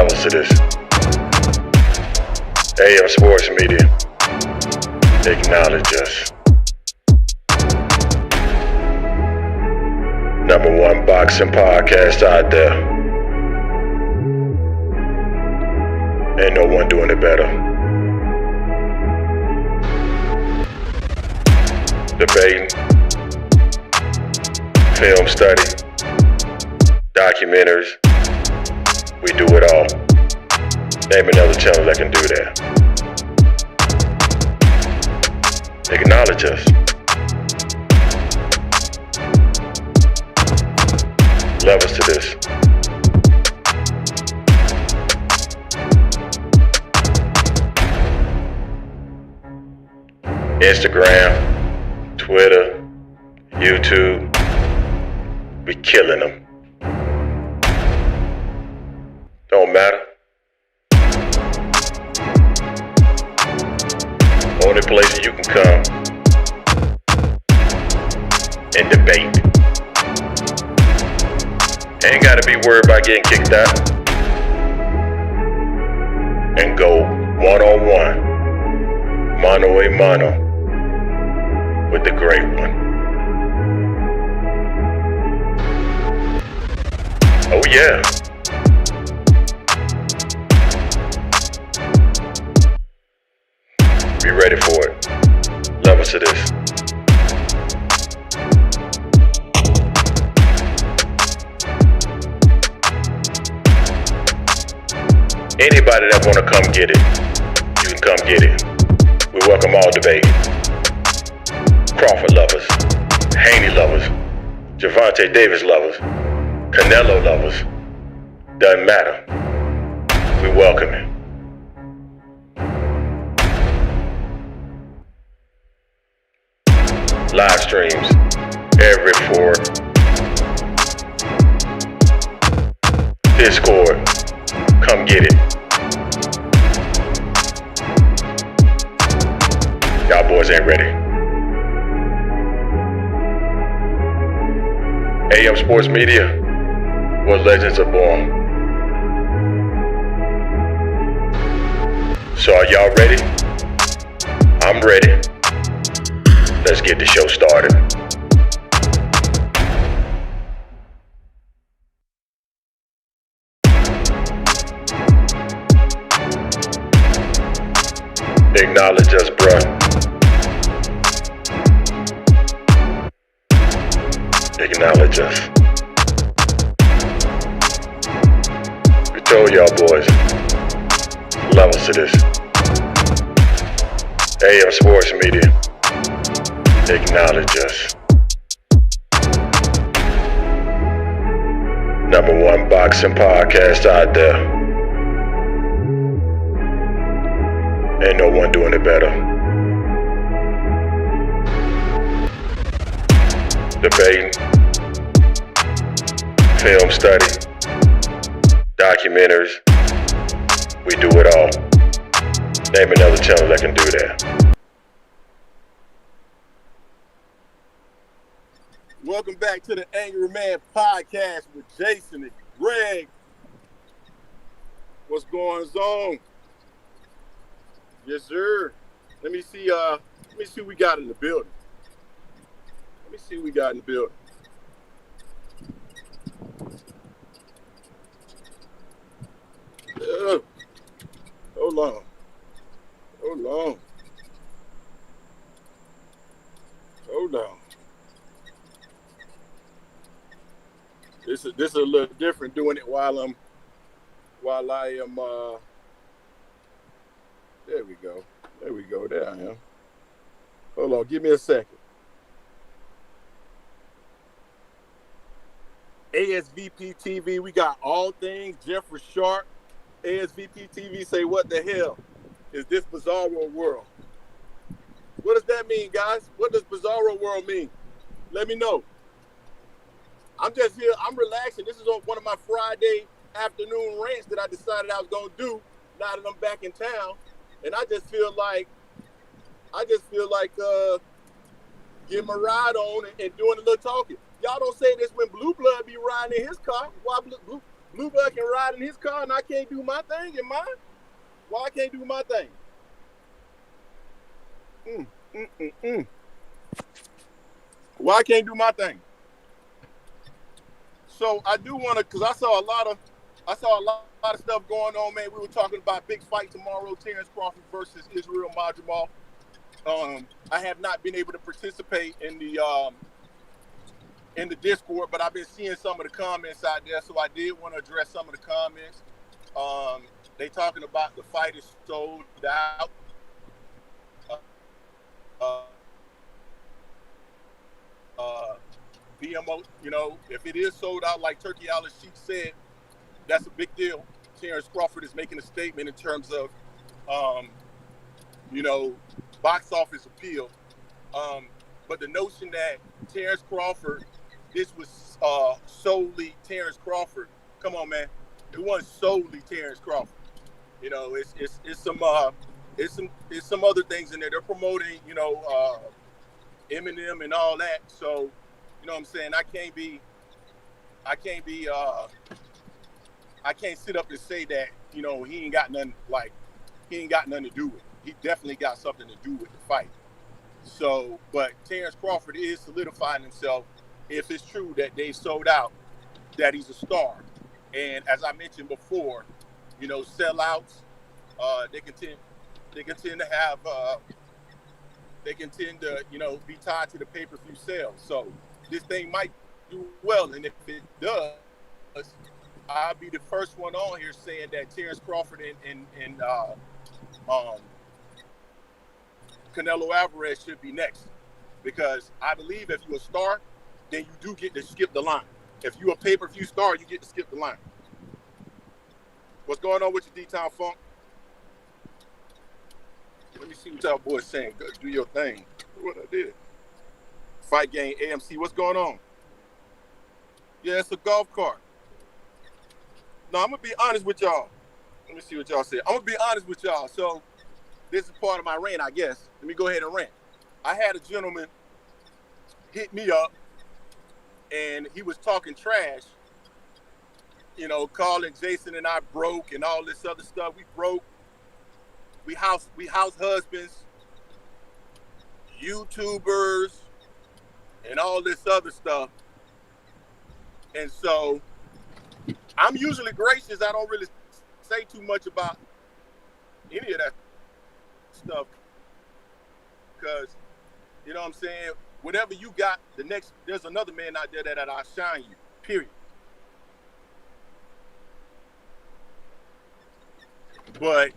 levels to this. AM Sports Media, acknowledge us. #1 boxing podcast out there. Ain't no one doing it better. Debating, film study, documentaries, we do it all. Name another channel that can do that. Acknowledge us. Levels to this. Instagram, Twitter, YouTube, we killing them. Don't matter. Only place you can come and debate. Ain't gotta be worried about getting kicked out. And go one-on-one, mano-a-mano, with the great one. Oh yeah. Be ready for it. Levels to this. Anybody that wanna come get it, you can come get it. We welcome all debate. Crawford lovers, Haney lovers, Gervonta Davis lovers, Canelo lovers. Doesn't matter. We welcome it. Live streams every four. Discord, come get it. Y'all boys ain't ready. AM Sports Media, where legends are born. So are y'all ready? I'm ready. Let's get the show started. Acknowledge us, bruh. Acknowledge us. We told y'all boys, levels to this. AM Sports Media, acknowledge us. #1 boxing podcast out there. Ain't no one doing it better. Debating, film study, documentaries, we do it all. Name another channel that can do that. Welcome back to the Angry Man Podcast with Jason and Greg. What's going on? Yes, sir. Let me see what we got in the building. Hold on. This is a little different doing it while I am there we go. There I am. Hold on, give me a second. ASVP TV, we got all things Jeffrey Sharp. ASVP TV say, what the hell is this bizarro world? What does that mean, guys? What does bizarro world mean? Let me know. I'm just here. I'm relaxing. This is one of my Friday afternoon rants that I decided I was going to do now that I'm back in town. And I just feel like getting my ride on and doing a little talking. Y'all don't say this when Blue Blood be riding in his car. Why Blue Blood can ride in his car and I can't do my thing in mine? Why I can't do my thing? Why I can't do my thing? So I do want to, because I saw a lot of stuff going on, man. We were talking about big fight tomorrow, Terence Crawford versus Israil Madrimov. I have not been able to participate in the Discord, but I've been seeing some of the comments out there, so I did want to address some of the comments. They talking about the fight is sold out. BMO, you know, if it is sold out like Turkey Al-Sheikh said, that's a big deal. Terence Crawford is making a statement in terms of, you know, box office appeal. But the notion that Terence Crawford, this was solely Terence Crawford. Come on, man. It wasn't solely Terence Crawford. You know, it's some other things in there. They're promoting, you know, Eminem and all that. So, you know what I'm saying? I can't sit up and say that, you know, he ain't got nothing to do with it. He definitely got something to do with the fight. So, but Terence Crawford is solidifying himself, if it's true that they sold out, that he's a star. And as I mentioned before, you know, sellouts, they can tend to, you know, be tied to the pay-per-view sales. So this thing might do well, and if it does, I'll be the first one on here saying that Terence Crawford and Canelo Alvarez should be next, because I believe if you're a star, then you do get to skip the line. If you're a pay-per-view star, you get to skip the line. What's going on with your D-Town Funk? Let me see what y'all boys saying. Go do your thing. What I did. Fight Game AMC. What's going on? Yeah, it's a golf cart. No, I'm going to be honest with y'all. Let me see what y'all say. I'm going to be honest with y'all. So this is part of my rant, I guess. Let me go ahead and rant. I had a gentleman hit me up, and he was talking trash, you know, calling Jason and I broke and all this other stuff. We broke. We house husbands, YouTubers, and all this other stuff. And so I'm usually gracious. I don't really say too much about any of that stuff, because, you know what I'm saying, whatever you got, there's another man out there that I'll shine you, period. But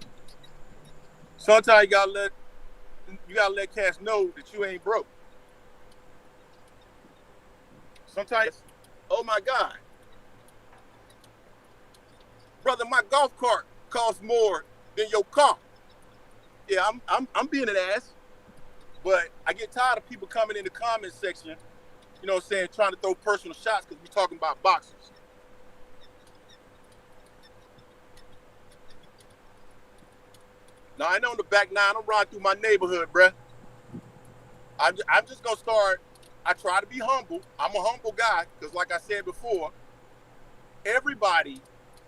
sometimes you gotta let cats know that you ain't broke. Sometimes, oh my God, brother, my golf cart costs more than your car. Yeah, I'm being an ass, but I get tired of people coming in the comment section, you know what I'm saying, trying to throw personal shots because we're talking about boxers. Now, I know in the back nine, I'm riding through my neighborhood, bruh. I'm just going to start. I try to be humble. I'm a humble guy because, like I said before, everybody,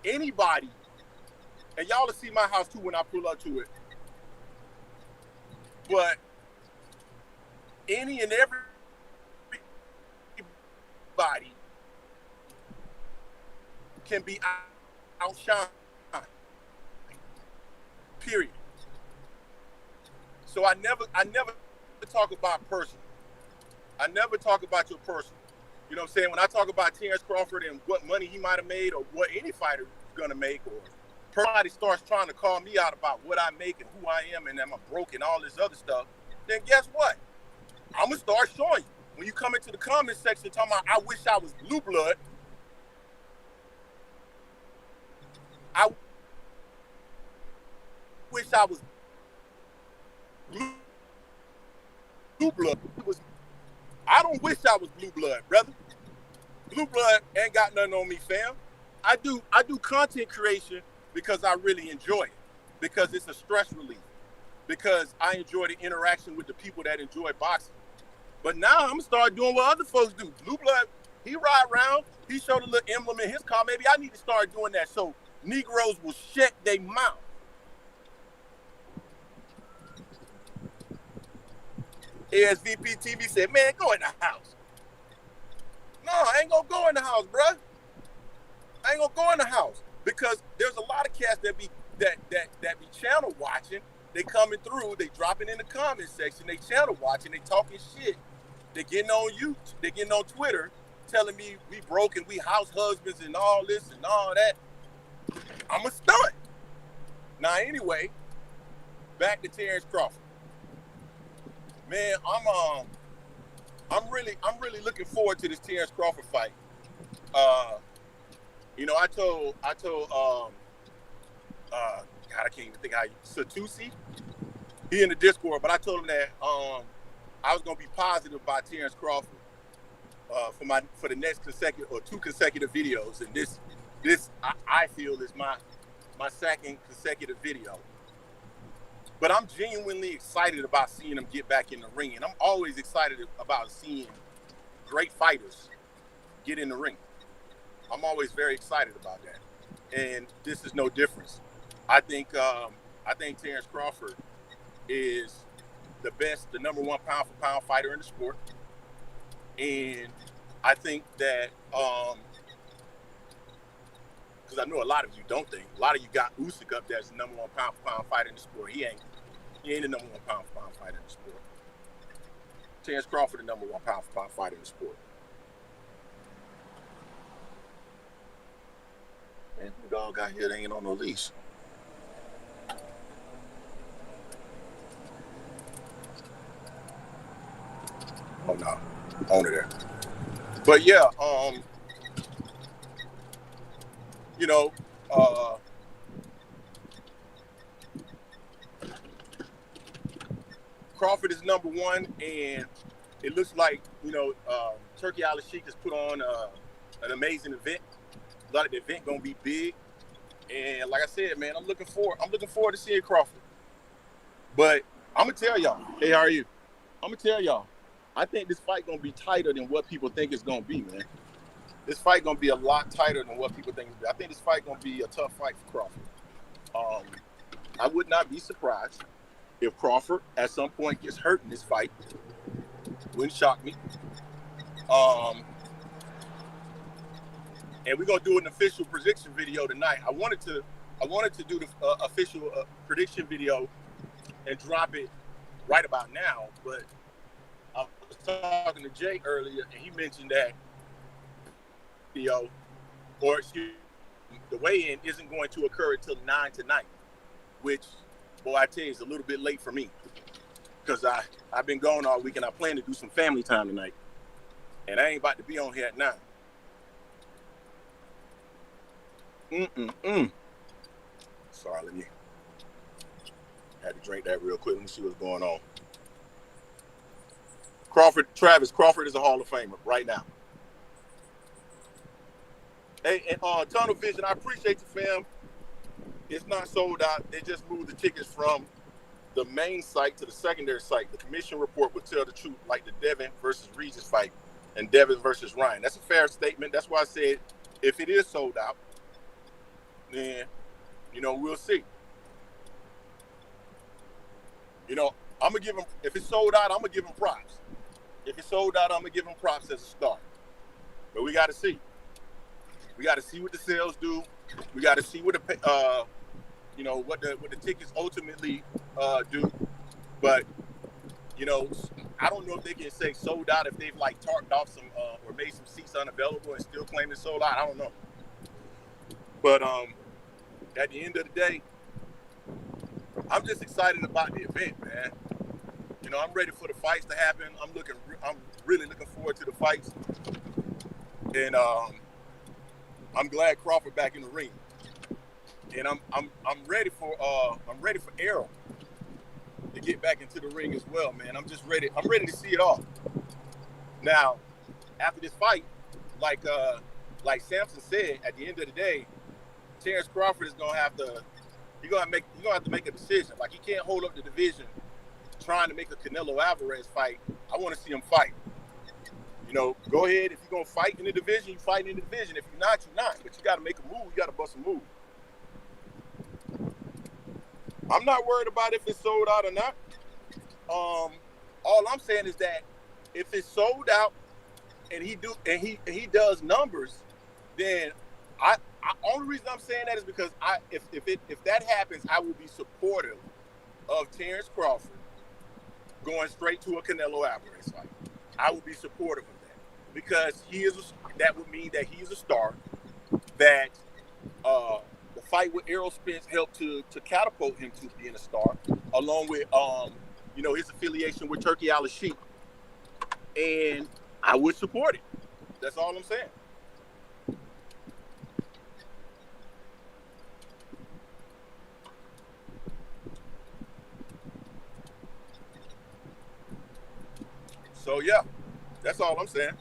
anybody, and y'all will see my house too when I pull up to it, but any and everybody can be outshined, period. So I never talk about personal. I never talk about your personal. You know what I'm saying? When I talk about Terence Crawford and what money he might have made, or what any fighter is gonna make, or somebody starts trying to call me out about what I make and who I am and am I broke and all this other stuff, then guess what? I'm gonna start showing you. When you come into the comment section talking about I wish I was blue blood, I wish I was blue blood. I don't wish I was blue blood, brother. Blue blood ain't got nothing on me, fam. I do content creation because I really enjoy it, because it's a stress relief, because I enjoy the interaction with the people that enjoy boxing. But now I'm gonna start doing what other folks do. Blue blood, He ride around. He showed a little emblem in his car. Maybe I need to start doing that so Negroes will shut their mouth. ASVP TV said, man, go in the house. No, I ain't gonna go in the house, bruh. I ain't gonna go in the house because there's a lot of cats that be channel watching. They coming through, they dropping in the comment section, they channel watching, they talking shit. They getting on YouTube, they getting on Twitter, telling me we broken, we house husbands and all this and all that. I'm a stunt. Now anyway, back to Terence Crawford. Man, I'm really looking forward to this Terence Crawford fight. You know, I told God, I can't even think how Satusi, he in the Discord, but I told him that I was gonna be positive about Terence Crawford for the next two consecutive videos, and this I feel is my second consecutive video. But I'm genuinely excited about seeing him get back in the ring. And I'm always excited about seeing great fighters get in the ring. I'm always very excited about that. And this is no difference. I think Terence Crawford is the number one pound for pound fighter in the sport. And I think that, because I know a lot of you don't think. A lot of you got Usyk up there as the number one pound for pound fighter in the sport. He ain't the number one pound for pound fighter in the sport. Terence Crawford, the number one pound for pound fighter in the sport. Man, who dog got here? They ain't on no leash. Oh no, owner there. But yeah, you know, Crawford is number one, and it looks like, you know, Turkey Al-Sheikh has put on an amazing event. A lot of the event gonna be big, and like I said, man, I'm looking forward to seeing Crawford. But I'm gonna tell y'all, hey, how are you? I'm gonna tell y'all, I think this fight gonna be tighter than what people think it's gonna be, man. This fight gonna be a lot tighter than what people think. I think this fight gonna be a tough fight for Crawford. I would not be surprised if Crawford at some point gets hurt in this fight. Wouldn't shock me. And we're gonna do an official prediction video tonight. I wanted to do the official prediction video and drop it right about now, but I was talking to Jay earlier, and he mentioned that the weigh-in isn't going to occur until 9 tonight, which, boy, I tell you, is a little bit late for me because I've been gone all week and I plan to do some family time tonight, and I ain't about to be on here at 9. Sorry, let me had to drink that real quick. Let me see what's going on. Travis Crawford is a Hall of Famer right now. Hey, and Tunnel Vision, I appreciate you, fam. It's not sold out. They just moved the tickets from the main site to the secondary site. The commission report would tell the truth, like the Devin versus Regis fight and Devin versus Ryan. That's a fair statement. That's why I said if it is sold out, then, you know, we'll see. You know, I'm going to give him, if it's sold out, I'm going to give him props. If it's sold out, I'm going to give him props as a start. But we got to see. We got to see what the sales do. We got to see what the, you know, what the tickets ultimately do. But, you know, I don't know if they can say sold out if they've like tarped off some or made some seats unavailable and still claim it's sold out. I don't know. But at the end of the day, I'm just excited about the event, man. You know, I'm ready for the fights to happen. I'm really looking forward to the fights, and I'm glad Crawford back in the ring. And I'm ready for Errol to get back into the ring as well, man. I'm just ready. I'm ready to see it all. Now, after this fight, like Samson said, at the end of the day, Terence Crawford is gonna have to make a decision. Like, he can't hold up the division trying to make a Canelo Alvarez fight. I want to see him fight. You know, go ahead. If you're going to fight in the division, you fight in the division. If you're not, you're not. But you got to make a move. You got to bust a move. I'm not worried about if it's sold out or not. All I'm saying is that if it's sold out and he does numbers, then only reason I'm saying that is because if that happens, I will be supportive of Terence Crawford going straight to a Canelo Alvarez fight. I will be supportive of that because that would mean that he's a star. That the fight with Errol Spence helped to catapult him to being a star, along with his affiliation with Turkey Al-Sheikh, and I would support it. That's all I'm saying. So yeah, that's all I'm saying.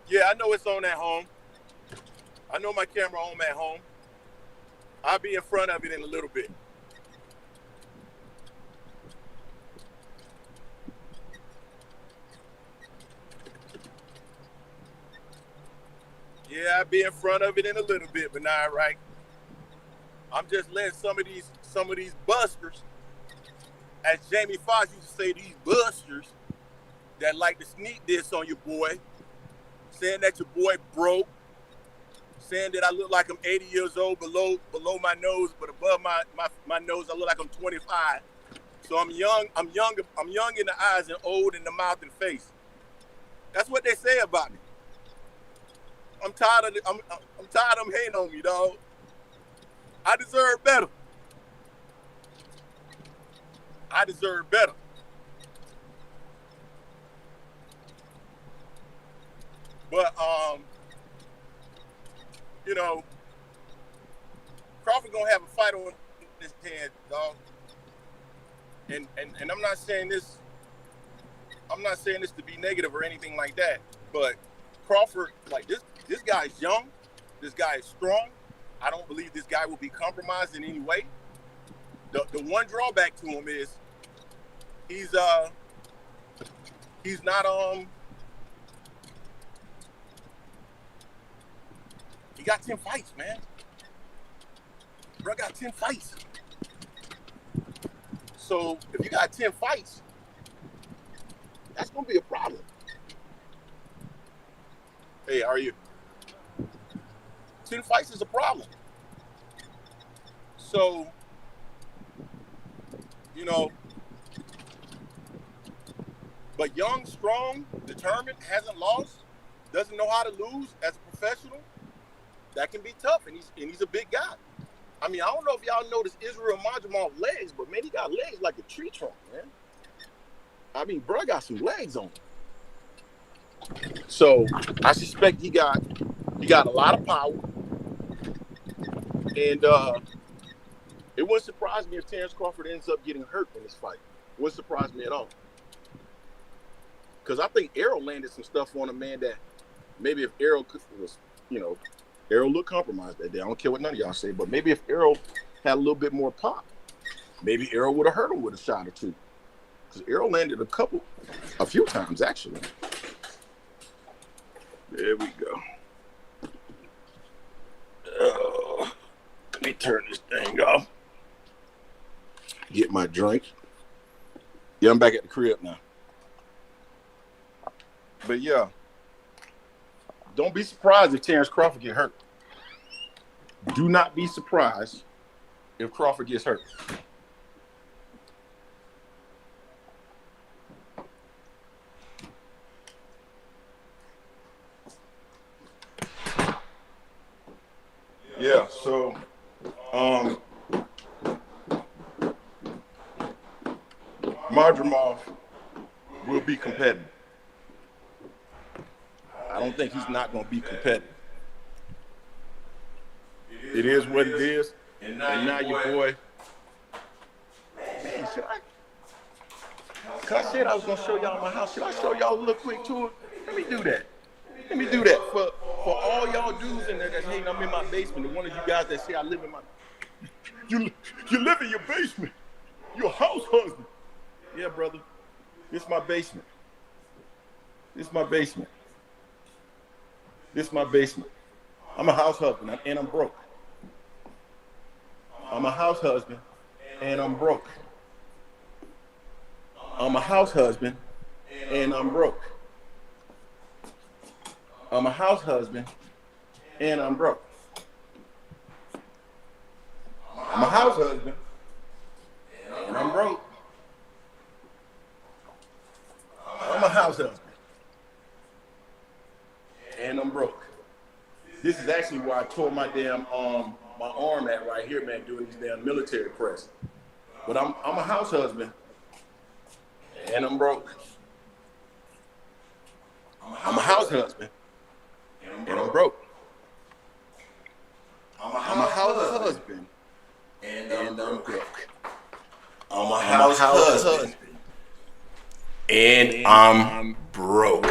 Yeah, I know it's on at home. I know my camera on at home. I'll be in front of it in a little bit. Yeah, I'll be in front of it in a little bit, but not right. I'm just letting some of these busters, as Jamie Foxx used to say, these busters that like to sneak this on your boy, saying that your boy broke, saying that I look like I'm 80 years old below my nose, but above my nose I look like I'm 25. So I'm young in the eyes and old in the mouth and face. That's what they say about me. I'm tired of them hating on me, dog. I deserve better. But Crawford gonna have a fight on his hands, dog. And I'm not saying this to be negative or anything like that. But Crawford, like this guy's young, this guy is strong. I don't believe this guy will be compromised in any way. The one drawback to him is he's not he got 10 fights, man. Bro got 10 fights. So if you got 10 fights, that's gonna be a problem. Hey, how are you? 10 fights is a problem. So, but young, strong, determined, hasn't lost, doesn't know how to lose as a professional, that can be tough, and he's a big guy. I mean, I don't know if y'all noticed Israil Madrimov legs, but man, he got legs like a tree trunk, man. I mean, bro got some legs on him. So I suspect he got a lot of power. And it wouldn't surprise me if Terence Crawford ends up getting hurt in this fight. It wouldn't surprise me at all. Because I think Errol landed some stuff on him, man, that maybe if Errol Errol looked compromised that day. I don't care what none of y'all say, but maybe if Errol had a little bit more pop, maybe Errol would have hurt him with a shot or two. Because Errol landed a few times, actually. There we go. Let me turn this thing off. Get my drink. Yeah, I'm back at the crib now. But yeah, don't be surprised if Terence Crawford get hurt. Do not be surprised if Crawford gets hurt. Yeah, so Madrimov will be competitive. I don't think he's not going to be competitive. It is what it is. And now your boy. Man, should I? Cause I said I was going to show y'all my house. Should I show y'all a little quick tour? Let me do that. For all y'all dudes in there that's hating, I'm in my basement. And one of you guys that say I live in my. You live in your basement. You're a house husband. Yeah, brother. This is my basement. This is my basement. This is my basement. I'm a house husband and I'm broke. I'm a house husband and I'm broke. I'm a house husband and I'm broke. I'm a house husband and I'm broke. I'm a house husband and I'm broke. I'm a house husband and I'm broke. This is actually where I tore my damn my arm at right here, man, doing these damn military press. But I'm a house husband and I'm broke. I'm a house husband and I'm broke. I'm a house husband and I'm broke. I'm a house husband and I'm broke.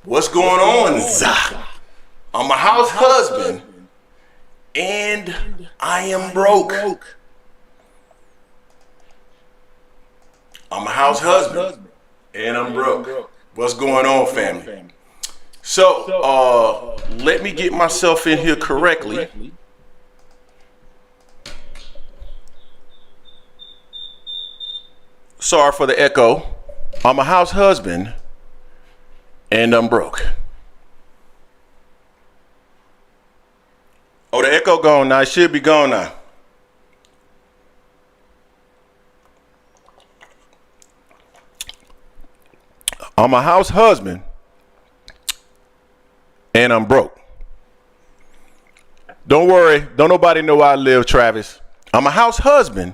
What's going on, Za? I'm a house husband and I am broke. I'm a house husband and I'm broke. What's going on, family? So, let me get myself in here correctly. Sorry for the echo. I'm a house husband and I'm broke. Oh, the echo gone now. It should be gone now. I'm a house husband and I'm broke. Don't worry. Don't nobody know where I live, Travis. I'm a house husband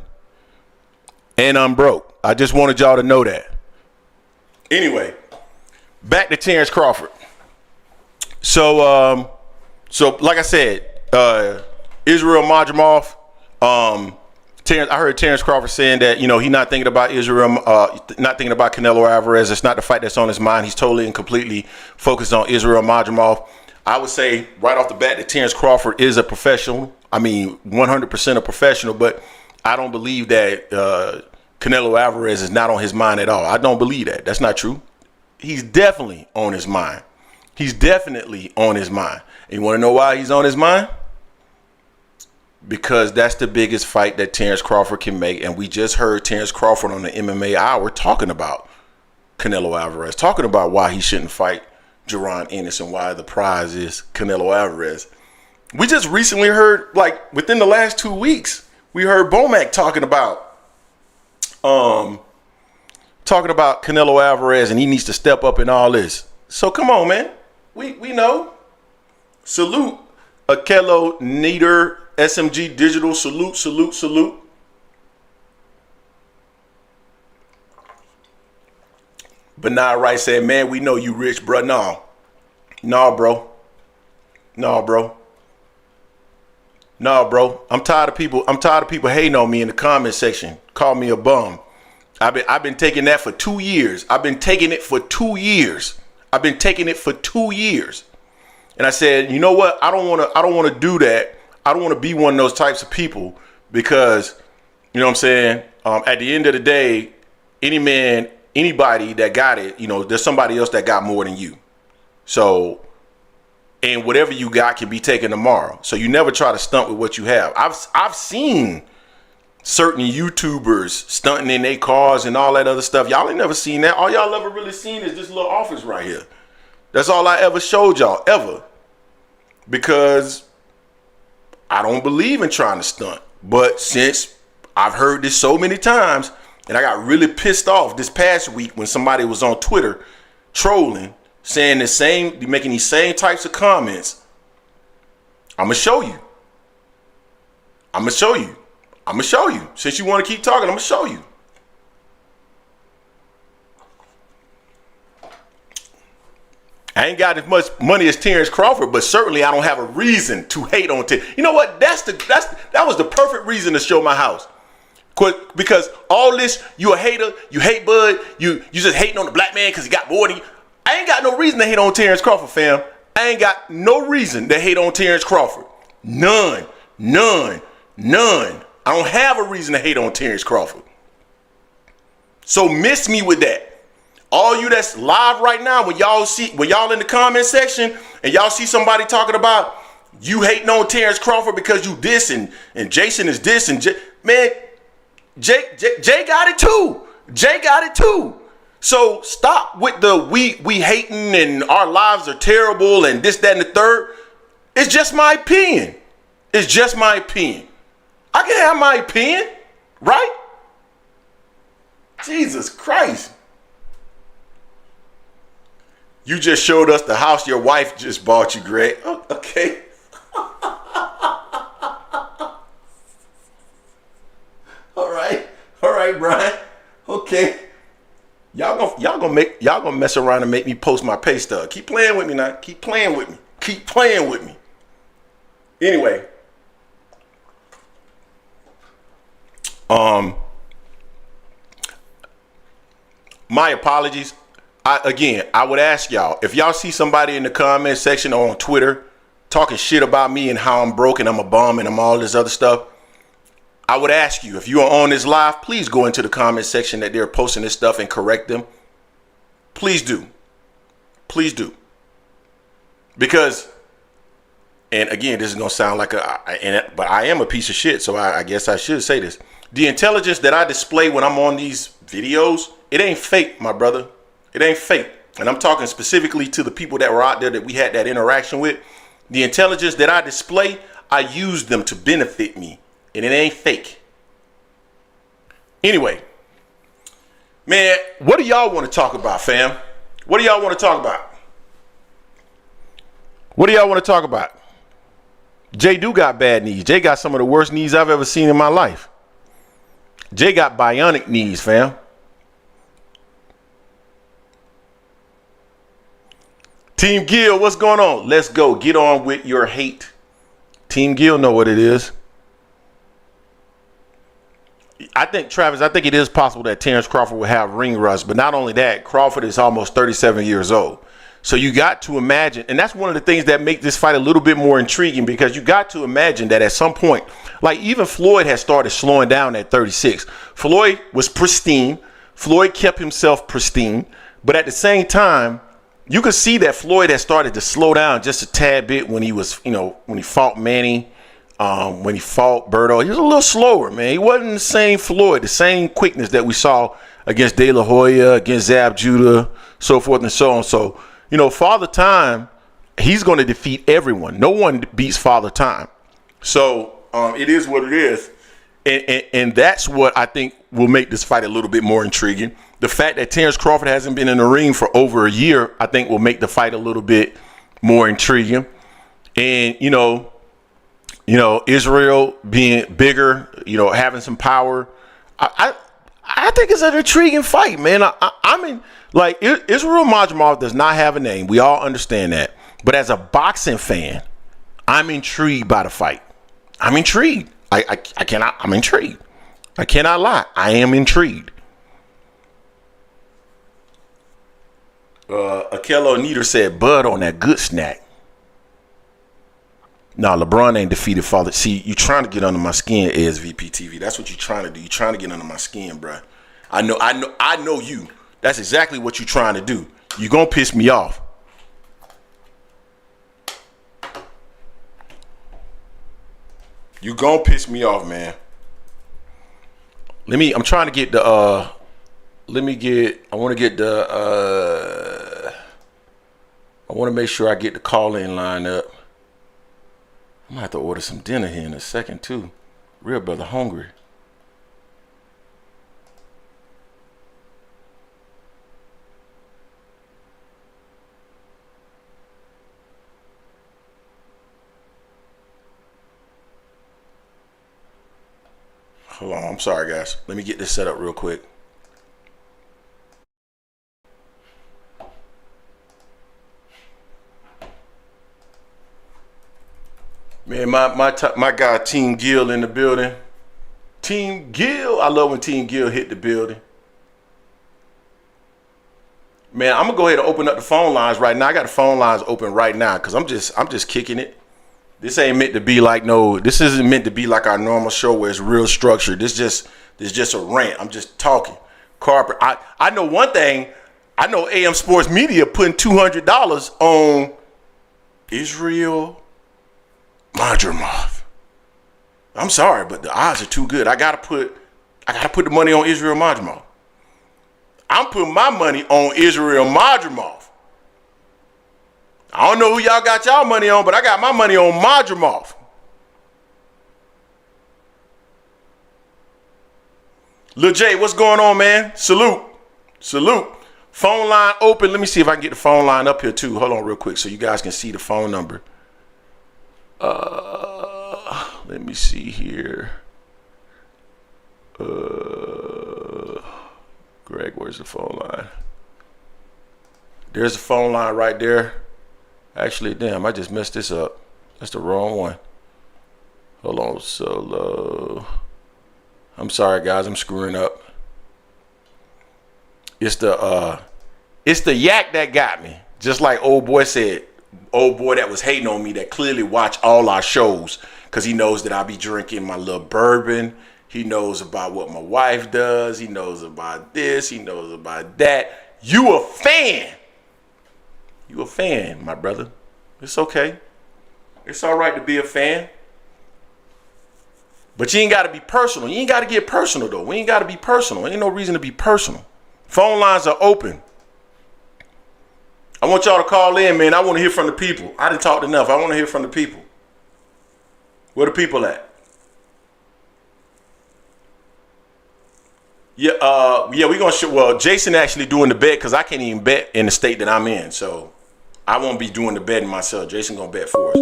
and I'm broke. I just wanted y'all to know that. Anyway, back to Terence Crawford. So like I said, Israil Madrimov, Terence, I heard Terence Crawford saying that, you know, he's not thinking about Israel, not thinking about Canelo Alvarez. It's not the fight that's on his mind. He's totally and completely focused on Israil Madrimov. I would say right off the bat that Terence Crawford is a professional. I mean, 100% a professional, but I don't believe that Canelo Alvarez is not on his mind at all. I don't believe that. That's not true. He's definitely on his mind. He's definitely on his mind. And you want to know why he's on his mind? Because that's the biggest fight that Terence Crawford can make. And we just heard Terence Crawford on the MMA Hour talking about Canelo Alvarez, talking about why he shouldn't fight Jaron Ennis and why the prize is Canelo Alvarez. We just recently heard, like within the last 2 weeks, we heard Bomac talking about Canelo Alvarez and he needs to step up in all this. So come on, man. We know. Salute Akello Nieder, SMG Digital. Salute. Bernard Wright said, man, we know you rich, bro. No, bro. I'm tired of people hating on me in the comment section. Call me a bum. I've been taking that for 2 years. I've been taking it for 2 years. And I said, you know what? I don't want to do that. I don't want to be one of those types of people because, you know what I'm saying? At the end of the day, anybody that got it, you know, there's somebody else that got more than you. So, and whatever you got can be taken tomorrow. So you never try to stunt with what you have. I've seen certain YouTubers stunting in their cars and all that other stuff. Y'all ain't never seen that. All y'all ever really seen is this little office right here. That's all I ever showed y'all, ever. Because I don't believe in trying to stunt. But since I've heard this so many times, and I got really pissed off this past week when somebody was on Twitter trolling, saying making these same types of comments, I'm going to show you. Since you want to keep talking, I'm going to show you. I ain't got as much money as Terence Crawford, but certainly I don't have a reason to hate on Terence. You know what? That was the perfect reason to show my house. Because all this, you a hater, you hate Bud, you just hating on the black man because he got more than you. I ain't got no reason to hate on Terence Crawford, fam. I ain't got no reason to hate on Terence Crawford. None. I don't have a reason to hate on Terence Crawford. So miss me with that. All you that's live right now, when y'all in the comment section and y'all see somebody talking about you hating on Terence Crawford because you this and Jason is this and man, Jay got it too. Jay got it too. So stop with the we hating and our lives are terrible and this, that, and the third. It's just my opinion. It's just my opinion. I can have my opinion, right? Jesus Christ. You just showed us the house your wife just bought you, Greg. Oh, okay. All right, Brian. Okay. Y'all gonna mess around and make me post my pay stub. Keep playing with me now. Keep playing with me. Anyway. My apologies. I would ask y'all, if y'all see somebody in the comment section or on Twitter talking shit about me and how I'm broke and I'm a bum and I'm all this other stuff, I would ask you, if you are on this live, please go into the comment section that they're posting this stuff and correct them. Please do. Because, and again, this is going to sound like but I am a piece of shit, so I guess I should say this. The intelligence that I display when I'm on these videos, it ain't fake, my brother. It ain't fake. And I'm talking specifically to the people that were out there that we had that interaction with. The intelligence that I display, I use them to benefit me. And it ain't fake. Anyway, man, what do y'all want to talk about, fam? What do y'all want to talk about? Jay do got bad knees. Jay got some of the worst knees I've ever seen in my life. Jay got bionic knees, fam. Team Gill, what's going on? Let's go. Get on with your hate. Team Gill know what it is. I think it is possible that Terence Crawford will have ring rust, but not only that, Crawford is almost 37 years old. So you got to imagine, and that's one of the things that make this fight a little bit more intriguing, because you got to imagine that at some point, like even Floyd has started slowing down at 36. Floyd was pristine. Floyd kept himself pristine, but at the same time, you could see that Floyd has started to slow down just a tad bit when he was, when he fought Manny. When he fought Berto, he was a little slower, man. He wasn't the same Floyd, the same quickness that we saw against De La Hoya, against Zab Judah, so forth and so on. So, Father Time, he's going to defeat everyone. No one beats Father Time. So it is what it is. And that's what I think will make this fight a little bit more intriguing. The fact that Terence Crawford hasn't been in the ring for over a year, I think will make the fight a little bit more intriguing. And, Israil being bigger, having some power. I think it's an intriguing fight, man. I mean, like, Israil Madrimov does not have a name. We all understand that. But as a boxing fan, I'm intrigued by the fight. I'm intrigued. I'm intrigued. I cannot lie. I am intrigued. Akello Nieder said, Bud on that good snack. Nah, LeBron ain't defeated Father. See, you trying to get under my skin, ASVP TV. That's what you trying to do. You trying to get under my skin, bro. I know you. That's exactly what you trying to do. You gonna piss me off. You gonna piss me off, man. I'm trying to get the I want to make sure I get the call-in line up. I'm gonna have to order some dinner here in a second too. Real brother hungry. Hold on, I'm sorry guys. Let me get this set up real quick. Man, my guy Team Gill in the building. Team Gill, I love when Team Gill hit the building. Man, I'm gonna go ahead and open up the phone lines right now. I got the phone lines open right now because I'm just kicking it. This ain't meant to be like this isn't meant to be like our normal show where it's real structured. This just a rant. I'm just talking. Carpet. I know one thing. I know AM Sports Media putting $200 on Israil Madrimov. I'm sorry, but the odds are too good. I gotta put the money on Israil Madrimov. I'm putting my money on Israil Madrimov. I don't know who y'all got y'all money on, but I got my money on Madrimov. Lil J, what's going on, man? Salute. Phone line open. Let me see if I can get the phone line up here too. Hold on real quick so you guys can see the phone number. Let me see here. Greg, where's the phone line? There's the phone line right there. Actually, damn, I just messed this up. That's the wrong one. Hold on, Solo. I'm sorry, guys. I'm screwing up. It's the yak that got me. Just like old boy said. Old boy that was hating on me that clearly watched all our shows because he knows that I be drinking my little bourbon. He knows about what my wife does. He knows about this. He knows about that. You a fan. You a fan, my brother. It's okay. It's all right to be a fan. But you ain't got to be personal. You ain't got to get personal, though. We ain't got to be personal. Ain't no reason to be personal. Phone lines are open. I want y'all to call in, man. I want to hear from the people. I done talked enough. I want to hear from the people. Where the people at? Yeah, we're going to well, Jason actually doing the bet because I can't even bet in the state that I'm in. So I won't be doing the betting myself. Jason going to bet for us.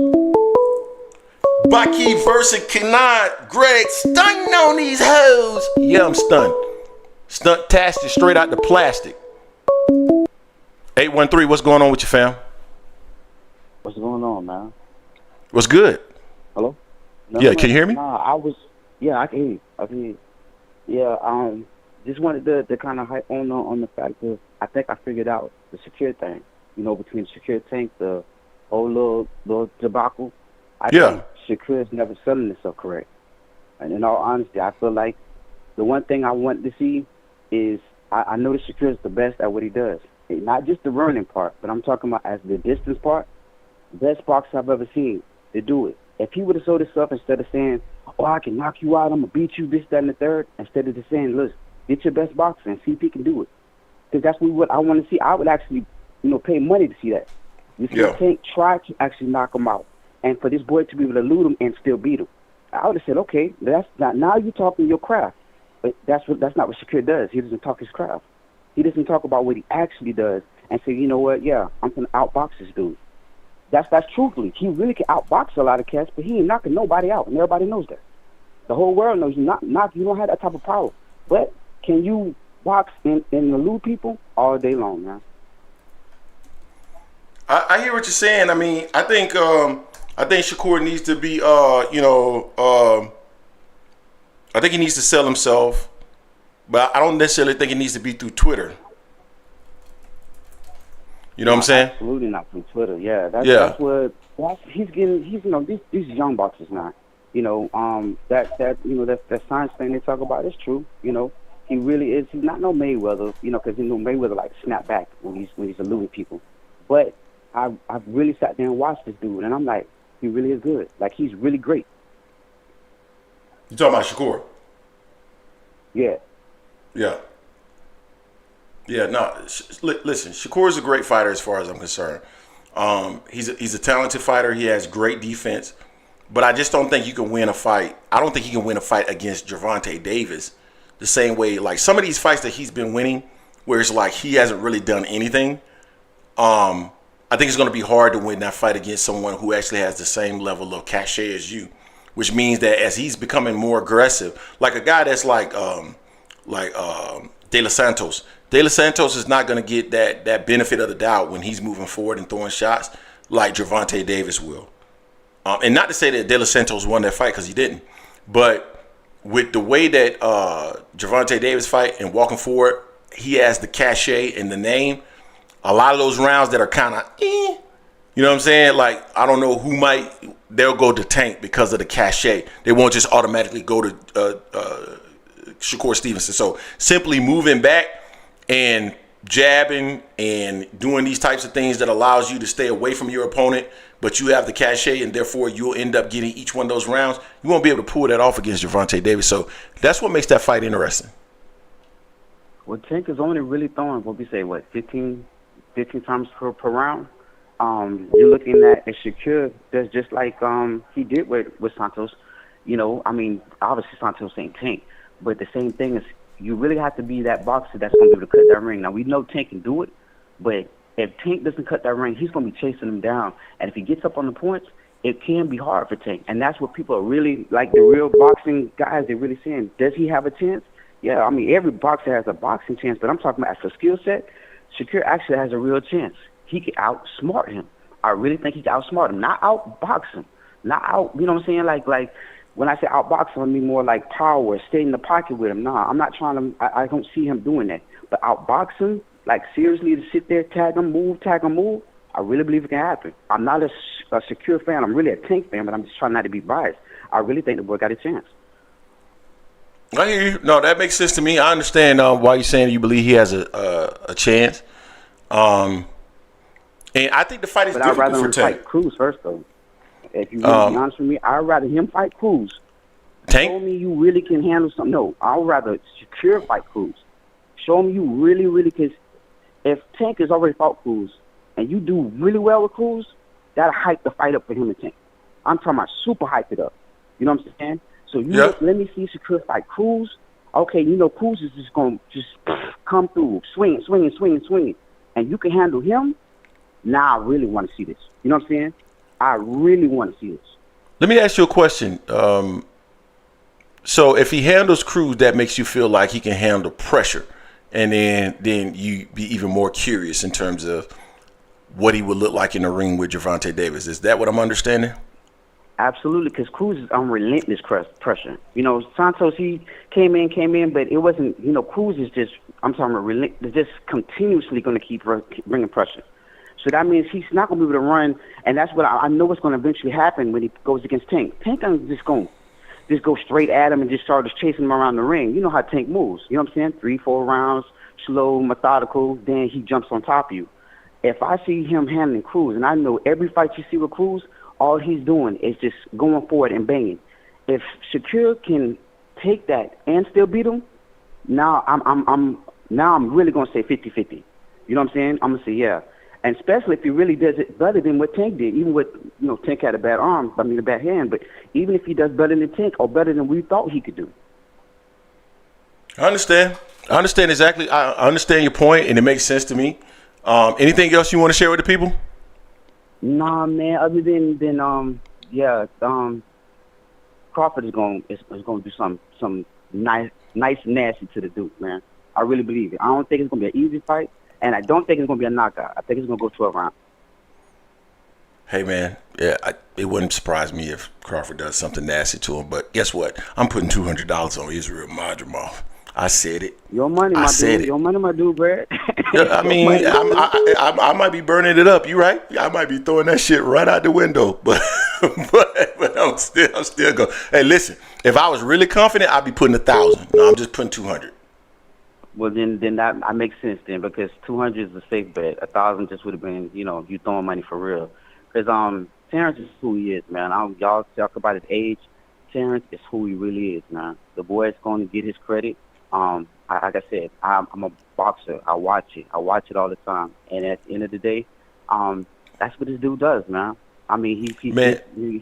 Baki versus Kanad. Greg, stunning on these hoes. Yeah, I'm stunned. Stunt-tastic straight out the plastic. 813, what's going on with you, fam? What's going on, man? What's good? Hello? Yeah, can you hear me? Nah, I can hear you. Yeah, just wanted to kind of hype on the fact that I think I figured out the Shakur thing. You know, between Shakur Tank, the whole little debacle. I think Shakur is never selling himself correct. And in all honesty, I feel like the one thing I want to see is I know that Shakur is the best at what he does. Not just the running part, but I'm talking about as the distance part. Best boxer I've ever seen to do it. If he would have sold himself instead of saying, "Oh, I can knock you out, I'm gonna beat you," this, that, and the third, instead of just saying, "Look, get your best boxer and see if he can do it," because that's what I want to see. I would actually, pay money to see that. You see, Tank try to actually knock him out, and for this boy to be able to elude him and still beat him, I would have said, "Okay, that's not, now you're talking your craft." But that's not what Shakur does. He doesn't talk his craft. He doesn't talk about what he actually does and say, "You know what? Yeah, I'm gonna outbox this dude." That's truthfully. He really can outbox a lot of cats, but he ain't knocking nobody out, and everybody knows that. The whole world knows you don't have that type of power. But can you box and elude people all day long, man? I hear what you're saying. I mean, I think Shakur needs to be, I think he needs to sell himself, but I don't necessarily think it needs to be through Twitter. You know what I'm saying? Absolutely not through Twitter. Yeah, that's he's getting. These young boxers now. That science thing they talk about is true. He really is. He's not no Mayweather. Because Mayweather like snap back when he's eluding people. But I've really sat there and watched this dude, and I'm like, he really is good. Like, he's really great. You talking about Shakur? Yeah. Yeah. Yeah, no, listen, Shakur is a great fighter as far as I'm concerned. He's a talented fighter. He has great defense. But I just don't think you can win a fight. I don't think he can win a fight against Gervonta Davis the same way. Like, some of these fights that he's been winning where it's like he hasn't really done anything, I think it's going to be hard to win that fight against someone who actually has the same level of cachet as you, which means that as he's becoming more aggressive, like a guy that's like De Los Santos. De Los Santos is not going to get that benefit of the doubt when he's moving forward and throwing shots like Gervonta Davis will. And not to say that De Los Santos won that fight, because he didn't. But with the way that Gervonta Davis fight and walking forward, he has the cachet and the name a lot of those rounds that are kind of, you know what I'm saying? Like, I don't know who they'll go to Tank because of the cachet. They won't just automatically go to Shakur Stevenson. So simply moving back and jabbing and doing these types of things that allows you to stay away from your opponent, but you have the cachet, and therefore you'll end up getting each one of those rounds. You won't be able to pull that off against Gervonta Davis. So that's what makes that fight interesting. Well, Tank is only really throwing, 15 times per round. You're looking at a Shakur that's just like he did with Santos. You know, I mean, obviously Santos ain't Tank, but the same thing is you really have to be that boxer that's going to be able to cut that ring. Now, we know Tank can do it, but if Tank doesn't cut that ring, he's going to be chasing him down. And if he gets up on the points, it can be hard for Tank. And that's what people are really, like the real boxing guys, they're really saying, does he have a chance? Yeah, I mean, every boxer has a boxing chance, but I'm talking about as a skill set, Shakur actually has a real chance. He can outsmart him. I really think he can outsmart him, not outbox him. Not out, you know what I'm saying? Like when I say outbox him, I mean more like power, stay in the pocket with him. Nah, I'm not trying to, I don't see him doing that. But outbox him, like seriously to sit there, tag him, move, I really believe it can happen. I'm not a Shakur fan. I'm really a Tank fan, but I'm just trying not to be biased. I really think the boy got a chance. I hear you. No, that makes sense to me. I understand why you're saying you believe he has a chance. And I think the fight is difficult for Tank. But I'd rather him fight Cruz first, though. If you really be honest with me, I'd rather him fight Cruz. Tank? Show me you really can handle something. No, I'd rather Shakur fight Cruz. Show me you really, because if Tank has already fought Cruz and you do really well with Cruz, that'll hype the fight up for him and Tank. I'm talking about super hype it up. You know what I'm saying? So let me see Shakur fight Cruz. Okay, you know Cruz is just going to just come through, swing. And you can handle him. Now I really want to see this. You know what I'm saying? I really want to see this. Let me ask you a question. So if he handles Cruz, that makes you feel like he can handle pressure. And then you be even more curious in terms of what he would look like in the ring with Gervonta Davis. Is that what I'm understanding? Absolutely, because Cruz is on relentless pressure. You know, Santos, he came in, but it wasn't, you know, Cruz is just, I'm talking about just continuously going to keep bringing pressure. So that means he's not going to be able to run, and that's what I know what's going to eventually happen when he goes against Tank. Tank is just going to just go straight at him and just start chasing him around the ring. You know how Tank moves. You know what I'm saying? 3-4 rounds, slow, methodical, then he jumps on top of you. If I see him handling Cruz, and I know every fight you see with Cruz, all he's doing is just going forward and banging. If Shakur can take that and still beat him, now I'm really going to say 50-50. You know what I'm saying? I'm going to say yeah. And especially if he really does it better than what Tank did, even with, you know, Tank had a bad hand, but even if he does better than Tank or better than we thought he could do. I understand exactly. I understand your point, and it makes sense to me. Anything else you want to share with the people? Nah, man. Other than Crawford is going to do some nice nasty to the Duke, man. I really believe it. I don't think it's going to be an easy fight, and I don't think it's going to be a knockout. I think it's going to go 12 rounds. Hey, man. Yeah, it wouldn't surprise me if Crawford does something nasty to him. But guess what? I'm putting $200 on Israil Madrimov. I said it. Your money, my dude. Your money, my dude, Brad. Yeah, I mean, I might be burning it up. You right? I might be throwing that shit right out the window. But I'm still going. Hey, listen. If I was really confident, I'd be putting 1,000. No, I'm just putting 200. Well, then that makes sense then, because 200 is a safe bet. 1,000 just would have been, you know, you throwing money for real. Because Terence is who he is, man. Y'all talk about his age. Terence is who he really is, man. The boy is going to get his credit. Like I said, I'm a boxer. I watch it all the time. And at the end of the day, that's what this dude does, man. I mean, he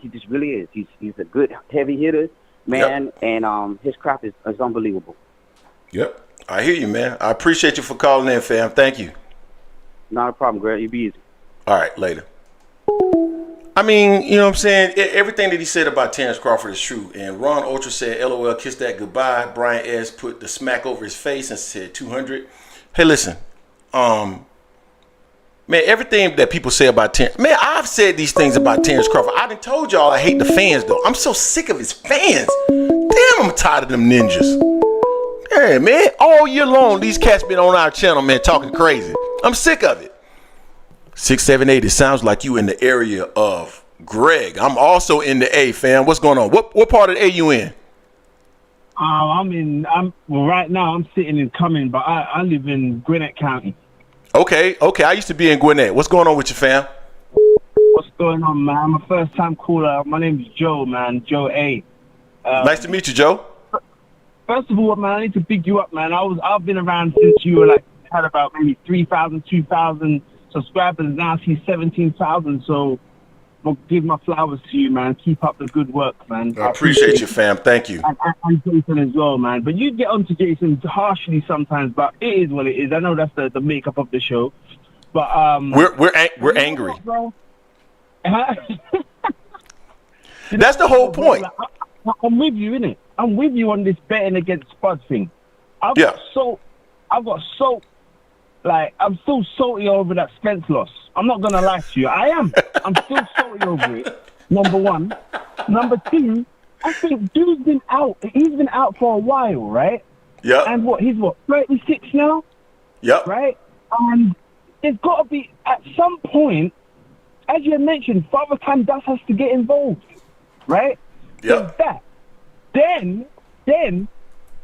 just really is. He's a good heavy hitter, man, yep. And his craft is unbelievable. Yep, I hear you, man. I appreciate you for calling in, fam. Thank you. Not a problem, Greg. You be easy. All right, later. I mean, you know what I'm saying? Everything that he said about Terence Crawford is true. And Ron Ultra said, LOL, kiss that goodbye. Brian S. put the smack over his face and said 200. Hey, listen. Man, everything that people say about Terence. Man, I've said these things about Terence Crawford. I done told y'all I hate the fans, though. I'm so sick of his fans. Damn, I'm tired of them ninjas. Yeah, man. All year long, these cats been on our channel, man, talking crazy. I'm sick of it. 678. It sounds like you in the area of Greg. I'm also in the A, fam. What's going on? What part of the A you in? Right now I'm sitting in Cumming, but I live in Gwinnett County. Okay. I used to be in Gwinnett. What's going on with you, fam? What's going on, man? I'm a first time caller. My name's Joe, man. Joe A. Nice to meet you, Joe. First of all, man, I need to big you up, man. I've been around since you were had about maybe 3,000, 2,000 subscribers. Now I see 17,000. So I'll give my flowers to you, man. Keep up the good work, man. I appreciate you, fam. Thank you. And Jason as well, man. But you get on to Jason harshly sometimes, but it is what it is. I know that's the makeup of the show. But we're angry. That's the whole point. I'm with you, innit? I'm with you on this betting against Spud thing. I'm still salty over that Spence loss. I'm not gonna lie to you. I am. I'm still salty over it. Number one. Number two, I think dude's been out. He's been out for a while, right? Yeah. And he's 36 now? Yep. Right? And there's got to be, at some point, as you mentioned, Father Time has to get involved, right? Yep. That. Then,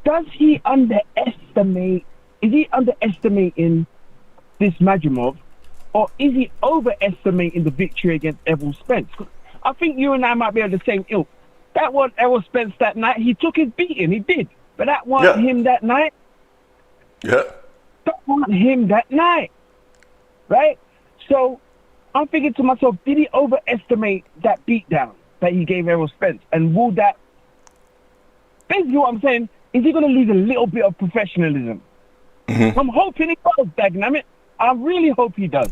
does he underestimate? Is he underestimating this Madrimov, or is he overestimating the victory against Errol Spence? I think you and I might be on the same ilk. That wasn't Errol Spence that night. He took his beating. He did, but that wasn't him that night. Yeah. That wasn't him that night, right? So I'm thinking to myself, did he overestimate that beatdown that he gave Errol Spence? And will that... Basically what I'm saying, is he going to lose a little bit of professionalism? Mm-hmm. I'm hoping he does, dagnamit. I really hope he does.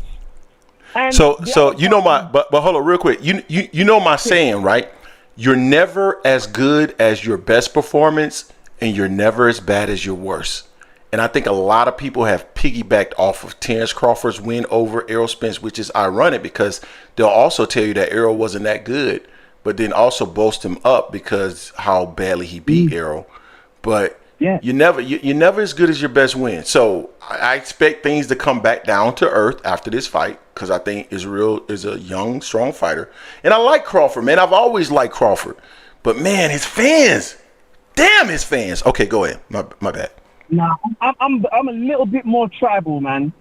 And so you know but hold on real quick. You know my saying, right? You're never as good as your best performance, and you're never as bad as your worst. And I think a lot of people have piggybacked off of Terence Crawford's win over Errol Spence, which is ironic because they'll also tell you that Errol wasn't that good, but then also boast him up because how badly he beat Errol. But you're never as good as your best win. So I expect things to come back down to earth after this fight because I think Israil is a young, strong fighter. And I like Crawford, man. I've always liked Crawford. But, man, his fans. Damn, his fans. Okay, go ahead. My bad. Nah, I'm a little bit more tribal, man.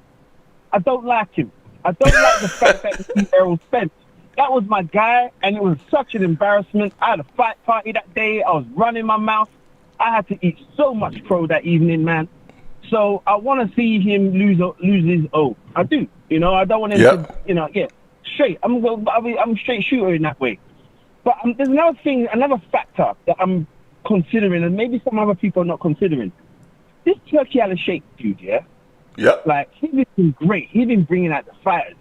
I don't like him. I don't like the fact that he beat Errol Spence. That was my guy, and it was such an embarrassment. I had a fight party that day. I was running my mouth. I had to eat so much crow that evening, man. So I want to see him lose his O. I do. You know, I don't want him to, straight. I'm straight shooter in that way. But there's another factor that I'm considering, and maybe some other people are not considering. This Turkey Al-Sheikh dude, like, he's been great. He's been bringing out the fighters,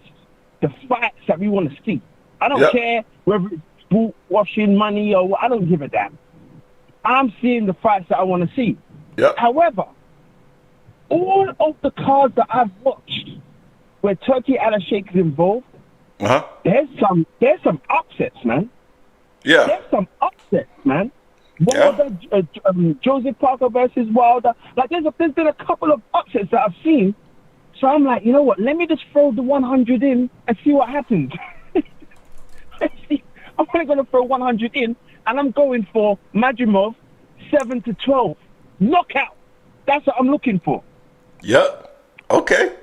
the fights that we want to see. I don't care whether it's boot washing money or what. I don't give a damn. I'm seeing the fights that I want to see. Yep. However, all of the cards that I've watched where Turkey Al-Sheikh is involved, there's some upsets, man. Yeah. There's some upsets, man. Wilder, Joseph Parker versus Wilder. Like, there's been a couple of upsets that I've seen. So I'm like, you know what? Let me just throw the 100 in and see what happens. Let's see. I'm only going to throw 100 in, and I'm going for Madrimov 7-12 knockout. That's what I'm looking for. Yep. Okay.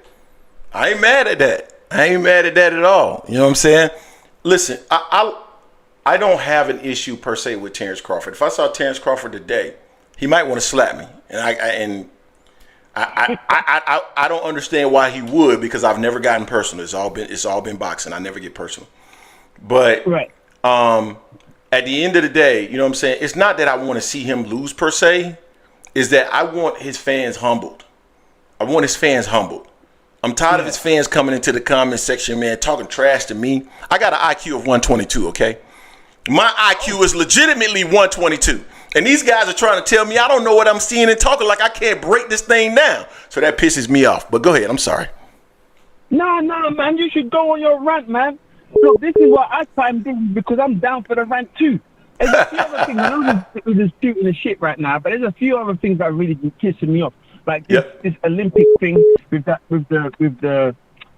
I ain't mad at that. I ain't mad at that at all. You know what I'm saying? Listen, I don't have an issue per se with Terence Crawford. If I saw Terence Crawford today, he might want to slap me, and I don't understand why he would because I've never gotten personal. It's all been boxing. I never get personal. But at the end of the day, you know what I'm saying? It's not that I want to see him lose per se. Is that I want his fans humbled. I want his fans humbled. I'm tired of his fans coming into the comment section, man, talking trash to me. I got an IQ of 122, okay? My IQ is legitimately 122. And these guys are trying to tell me I don't know what I'm seeing and talking like I can't break this thing down. So that pisses me off. But go ahead. I'm sorry. No, man. You should go on your rant, man. Look, this is what I timed in because I'm down for the rant too. There's a few other things. I know we're just shooting the shit right now, but there's a few other things that are really pissing me off. Like this Olympic thing with the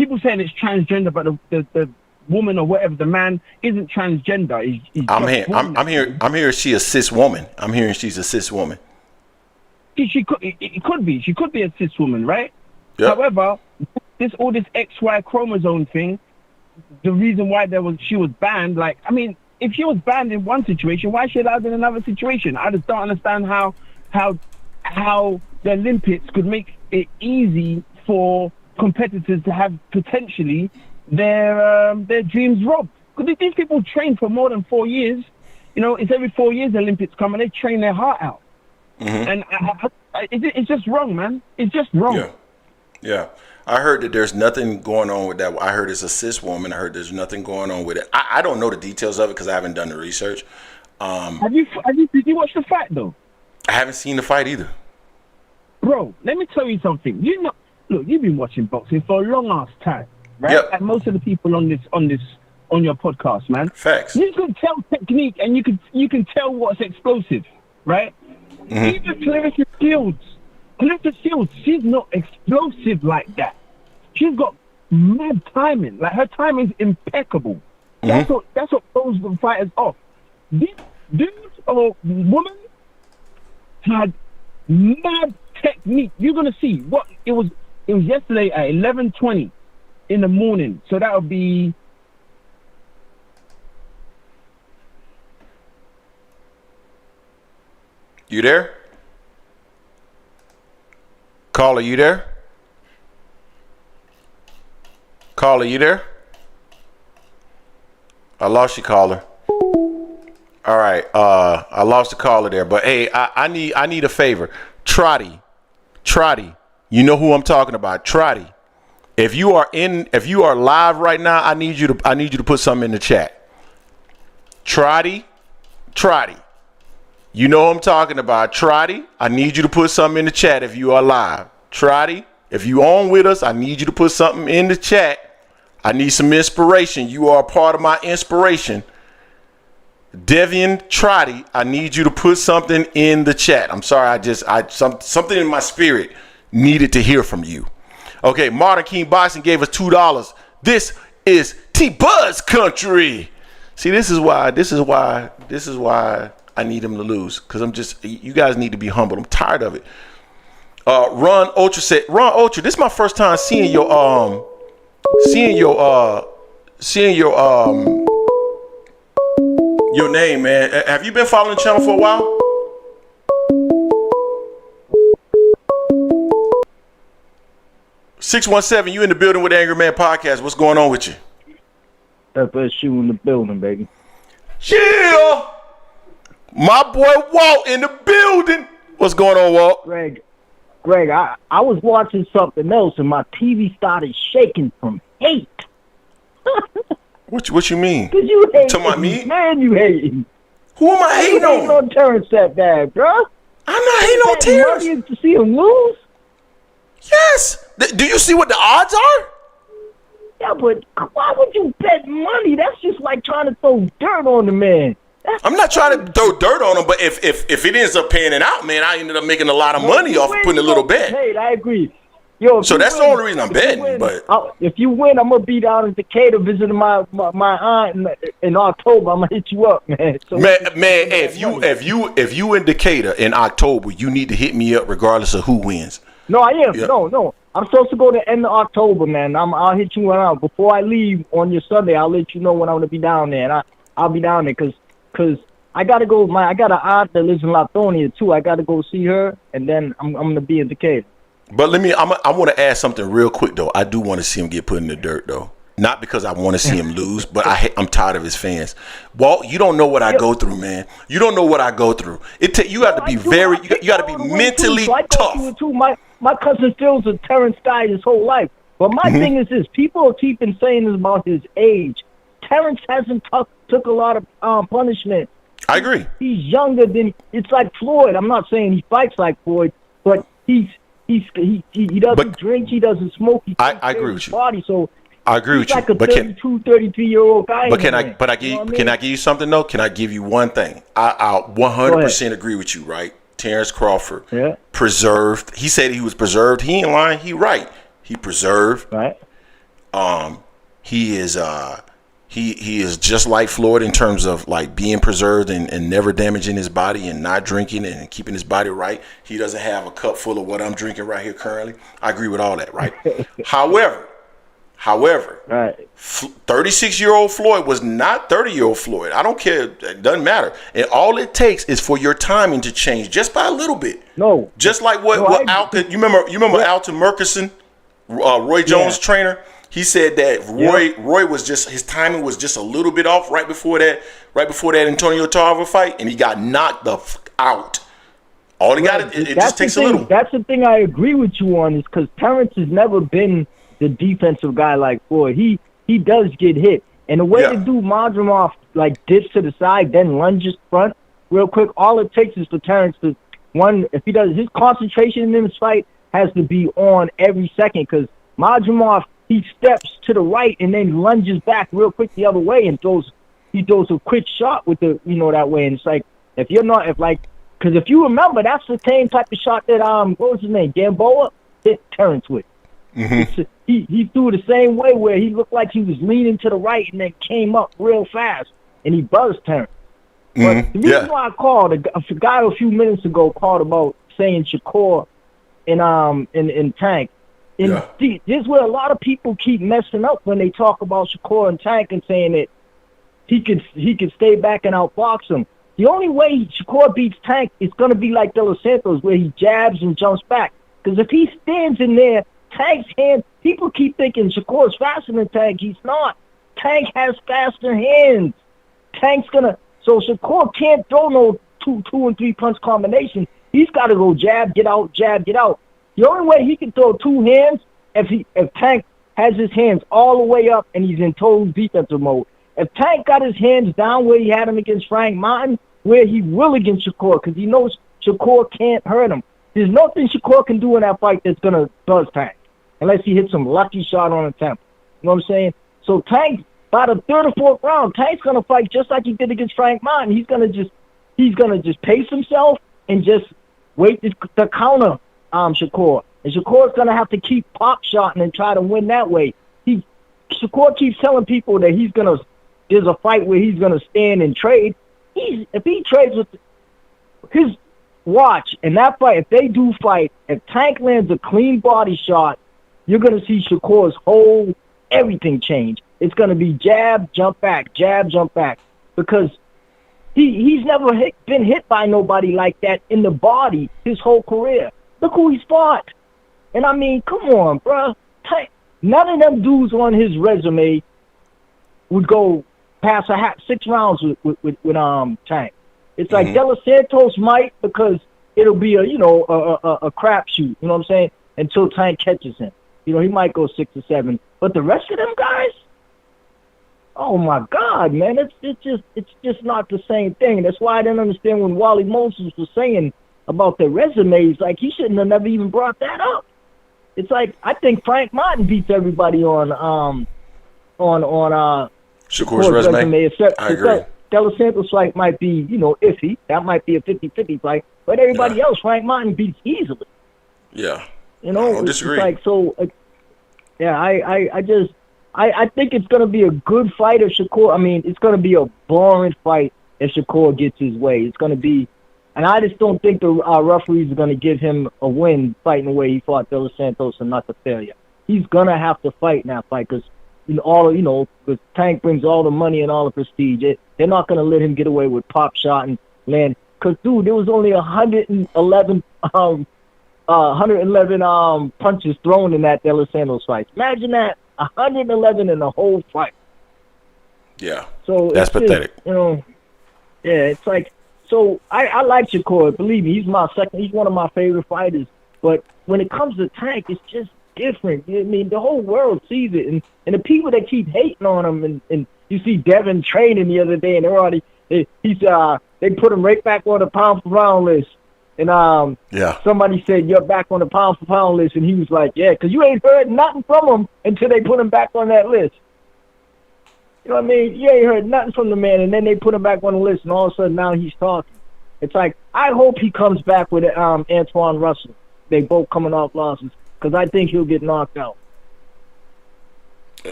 people saying it's transgender, but the woman or whatever, the man isn't transgender. He's I'm hearing she a cis woman. I'm hearing she's a cis woman. She could be a cis woman, right? Yep. However, all this XY chromosome thing, the reason why she was banned, like, I mean, if she was banned in one situation, why is she allowed in another situation? I just don't understand how the Olympics could make it easy for competitors to have potentially their dreams robbed. Because these people train for more than 4 years. You know, it's every 4 years the Olympics come and they train their heart out. And it's just wrong, man. It's just wrong. Yeah. I heard that there's nothing going on with that. I heard it's a cis woman. I heard there's nothing going on with it. I don't know the details of it because I haven't done the research. Did you watch the fight though? I haven't seen the fight either. Bro, let me tell you something. Look, you've been watching boxing for a long ass time, right? Yep. Like most of the people on your podcast, man. Facts. You can tell technique and you can tell what's explosive, right? Even Clarissa Shields, she's not explosive like that. She's got mad timing. Like her timing's impeccable. That's what throws the fighters off. This dude or woman had mad technique. You're gonna see what it was. It was yesterday at 11:20 in the morning. So that would be. You there? Caller, you there? Caller, you there? I lost you, caller. All right, I lost the caller there, but hey, I need a favor. Trotty, you know who I'm talking about. Trotty, if you are live right now, I need you to put something in the chat. Trotty, you know who I'm talking about. Trotty, I need you to put something in the chat if you are live. Trotty, if you on with us, I need you to put something in the chat. I need some inspiration. You are a part of my inspiration. Devian Trotty, I need you to put something in the chat. I'm sorry, something in my spirit needed to hear from you. Okay, Modern King Boxing gave us $2. This is T-Buzz country. See, this is why I need him to lose, because you guys need to be humble. I'm tired of it. Ron Ultra said, this is my first time seeing your name, man. Have you been following the channel for a while? $617, you in the building with the Angry Man Podcast. What's going on with you? FSU in the building, baby. Yeah! My boy Walt in the building. What's going on, Walt? Greg, I was watching something else and my TV started shaking from hate. What you mean? Because you hate talking about me? Man, you hating. Who am I hating on? You on Terence that bad, bro. I'm not hating on Terence. You to see him lose? Yes. Do you see what the odds are? Yeah, but why would you bet money? That's just like trying to throw dirt on the man. I'm not trying to throw dirt on him, but if it ends up panning out, man, I ended up making a lot of money off of putting a little bet. Hey, I agree. Yo, so that's the only reason I'm betting. But if you win, I'm gonna be down in Decatur visiting my aunt in October. I'm gonna hit you up, man. So man, hey, if you in Decatur in October, you need to hit me up regardless of who wins. No, I am. Yeah. No. I'm supposed to go to end of October, man. I'll hit you out before I leave on your Sunday. I'll let you know when I'm gonna be down there, and I'll be down there because I gotta go. I got an aunt that lives in Latonia too. I gotta go see her, and then I'm gonna be in Decatur. But I want to add something real quick though. I do want to see him get put in the dirt though. Not because I want to see him lose, but I'm tired of his fans. Walt, you don't know what I go through, man. You don't know what I go through. You have to be you got to be mentally tough. My cousin Phil's a Terence guy his whole life. But my thing is this: people keep saying this about his age. Terence hasn't took a lot of punishment. I agree. He's younger than. It's like Floyd. I'm not saying he fights like Floyd, but he doesn't drink, he doesn't smoke. I agree with you. Body, so I agree with like you. But 33-year-old guy. But can I give you something though? Can I give you one thing? I 100% agree with you, right? Terence Crawford, preserved. He said he was preserved. He ain't lying. He right. He preserved. Right. He is he is just like Floyd in terms of like being preserved and never damaging his body and not drinking and keeping his body right. He doesn't have a cup full of what I'm drinking right here currently. I agree with all that, right? However, Right. 36-year-old Floyd was not 30-year-old Floyd. I don't care. It doesn't matter. And all it takes is for your timing to change just by a little bit. No. Just like what you remember Alton Murchison, Roy Jones' trainer? He said that Roy was just, his timing was just a little bit off right before that Antonio Tarver fight, and he got knocked the out. All he got, it just takes a little. That's the thing I agree with you on, is because Terence has never been the defensive guy like Floyd. He does get hit. And the way the dude Madrimov like dips to the side, then lunges front real quick, all it takes is for Terence to, if he does, his concentration in this fight has to be on every second, because Madrimov, he steps to the right and then lunges back real quick the other way and he throws a quick shot with the, that way. And it's like, because if you remember, that's the same type of shot that, what was his name, Gamboa hit Terence with. Mm-hmm. He threw the same way, where he looked like he was leaning to the right and then came up real fast and he buzzed Terence. But the reason why I called, a guy a few minutes ago called about saying Shakur in Tank. And this is where a lot of people keep messing up when they talk about Shakur and Tank and saying that he could stay back and outbox him. The only way Shakur beats Tank is going to be like De Los Santos, where he jabs and jumps back. Because if he stands in there, Tank's hands, people keep thinking Shakur's faster than Tank. He's not. Tank has faster hands. So Shakur can't throw no two and three punch combination. He's got to go jab, get out, jab, get out. The only way he can throw two hands if Tank has his hands all the way up and he's in total defensive mode. If Tank got his hands down where he had him against Frank Martin, where he will against Shakur, because he knows Shakur can't hurt him. There's nothing Shakur can do in that fight that's going to buzz Tank, unless he hits some lucky shot on a temple. You know what I'm saying? So Tank, by the third or fourth round, Tank's going to fight just like he did against Frank Martin. He's going to just pace himself and just wait to counter Shakur. And Shakur's going to have to keep pop-shotting and try to win that way. Shakur keeps telling people that there's a fight where he's going to stand and trade. If he trades with his watch in that fight, if they do fight, if Tank lands a clean body shot, you're going to see Shakur's whole everything change. It's going to be jab, jump back, because he's never been hit by nobody like that in the body his whole career. Look who he's fought. And I mean, come on, bro. None of them dudes on his resume would go past 6 rounds with Tank. It's like De Los Santos might, because it'll be a crapshoot. You know what I'm saying? Until Tank catches him. He might go 6 or 7. But the rest of them guys, oh my God, man, it's just not the same thing. That's why I didn't understand when Wally Moses was saying about their resumes. Like, he shouldn't have never even brought that up. It's like, I think Frank Martin beats everybody on Shakur's resume. Except I agree. De Los Santos fight might be, iffy. That might be a 50-50 fight. But everybody else, Frank Martin beats easily. Yeah. I don't disagree. It's like, so, I think it's going to be a good fight if Shakur, it's going to be a boring fight if Shakur gets his way. It's going to be, and I just don't think the referees are going to give him a win fighting the way he fought De Los Santos and not the failure. He's going to have to fight in that fight because, because Tank brings all the money and all the prestige. They're not going to let him get away with pop shot and land. Because, dude, there was only 111 punches thrown in that De Los Santos fight. Imagine that, 111 in the whole fight. Yeah, so that's pathetic. It's like, so I like Shakur. Believe me, he's one of my favorite fighters. But when it comes to Tank, it's just different. The whole world sees it, and the people that keep hating on him, and you see Devin training the other day, and they put him right back on the pound for pound list. And somebody said, you're back on the pound for pound list, and he was like, yeah, because you ain't heard nothing from him until they put him back on that list. You know what I mean? You ain't heard nothing from the man, and then they put him back on the list, and all of a sudden now he's talking. It's like, I hope he comes back with Antoine Russell. They both coming off losses, because I think he'll get knocked out.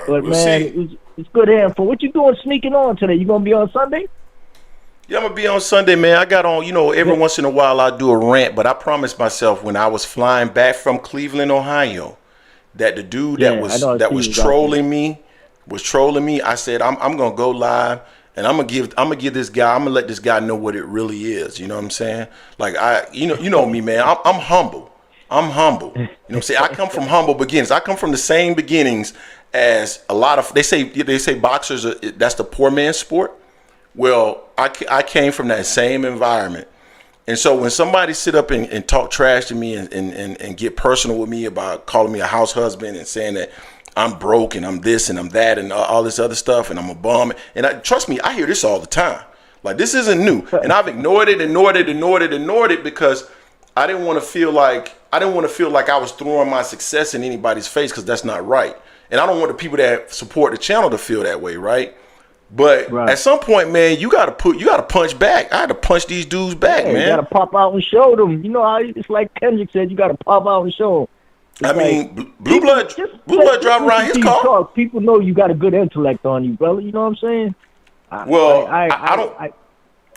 But we'll man, see. it's good hearing from. What you doing sneaking on today? You gonna be on Sunday? Yeah, I'm gonna be on Sunday, man. I got on, every Yeah. once in a while I do a rant, but I promised myself when I was flying back from Cleveland, Ohio, that the dude that Yeah, I was know. I that see was you was out there. trolling me. I said I'm gonna go live and I'm gonna give this guy, I'm gonna let this guy know what it really is. You know what I'm saying? Like you know me, man. I'm humble. I'm humble. You know what I'm saying? I come from humble beginnings. I come from the same beginnings as a lot of they say boxers that's the poor man's sport. Well, I came from that same environment. And so when somebody sit up and talk trash to me and get personal with me about calling me a house husband and saying that I'm broke and I'm this and I'm that and all this other stuff and I'm a bum. And trust me, I hear this all the time. Like, this isn't new. And I've ignored it because I didn't want to feel like I was throwing my success in anybody's face, because that's not right. And I don't want the people that support the channel to feel that way, right? But Right. at some point, man, you gotta punch back. I had to punch these dudes back, Yeah, man. you gotta pop out and show them. You know how it's like Kendrick said, you gotta pop out and show them. I mean, Blue Blood drive around his car. Talk. People know you got a good intellect on you, brother. You know what I'm saying? Well, I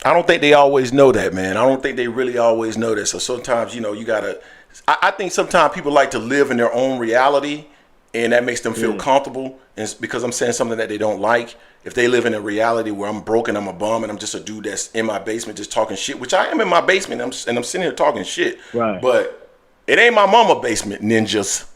don't think they always know that, man. I don't think they really always know that. So sometimes, you gotta. I think sometimes people like to live in their own reality, and that makes them feel comfortable. And it's because I'm saying something that they don't like. If they live in a reality where I'm broken, I'm a bum, and I'm just a dude that's in my basement just talking shit, which I am in my basement, and I'm sitting here talking shit. Right. But it ain't my mama basement, ninjas.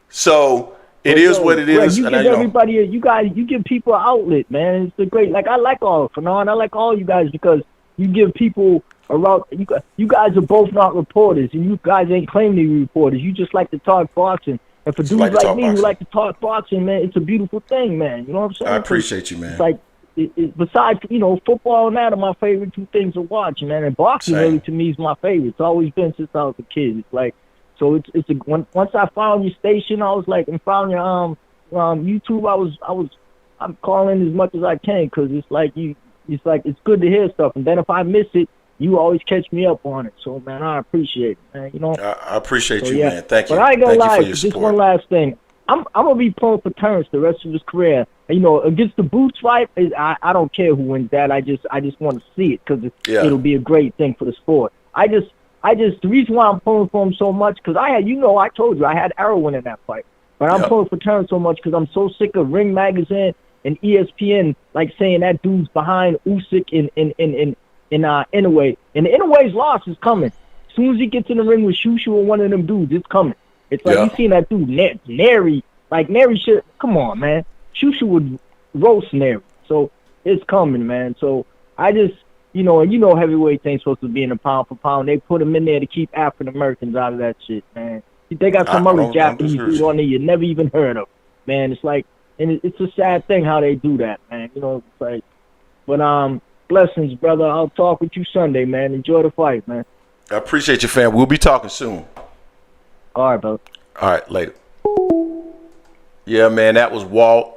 So it is what it is. You And give everybody, you give people an outlet, man. It's a great. Like, I like all Fanon. I like all you guys because you give people a route. You guys are both not reporters, and you guys ain't claiming to be reporters. You just like to talk boxing. And for dudes like me who like to talk boxing, man, it's a beautiful thing, man. You know what I'm saying? I appreciate you, man. It's like, besides, football and that are my favorite two things to watch, man. And boxing really, to me, is my favorite. It's always been since I was a kid. It's like, so once I found your station, I was like, and found your YouTube, I'm calling as much as I can, because it's good to hear stuff. And then if I miss it, you always catch me up on it. So, man, I appreciate it, man. I appreciate you, man. Thank you. But I ain't gonna lie, just one last thing. I'm gonna be pulling for Terence the rest of his career. Against the Boots fight, I don't care who wins that. I just want to see it, because it'll be a great thing for the sport. The reason why I'm pulling for him so much, because I told you I had heroin in that fight. But I'm pulling for Terence so much because I'm so sick of Ring Magazine and ESPN saying that dude's behind Usyk in Inoue. And Inoue's loss is coming. As soon as he gets in the ring with Shushu or one of them dudes, it's coming. It's like you seen that dude, Neri. Like, Neri should, come on, man. Shushu would roast Neri. So it's coming, man. So I just, and heavyweights ain't supposed to be in a pound for pound. They put them in there to keep African Americans out of that shit, man. They got some other Japanese dude on there you never even heard of, man. It's like, and it's a sad thing how they do that, man. It's like, but blessings, brother. I'll talk with you Sunday, man. Enjoy the fight, man. I appreciate you, fam. We'll be talking soon. All right, brother. All right, later. Yeah, man, that was Walt.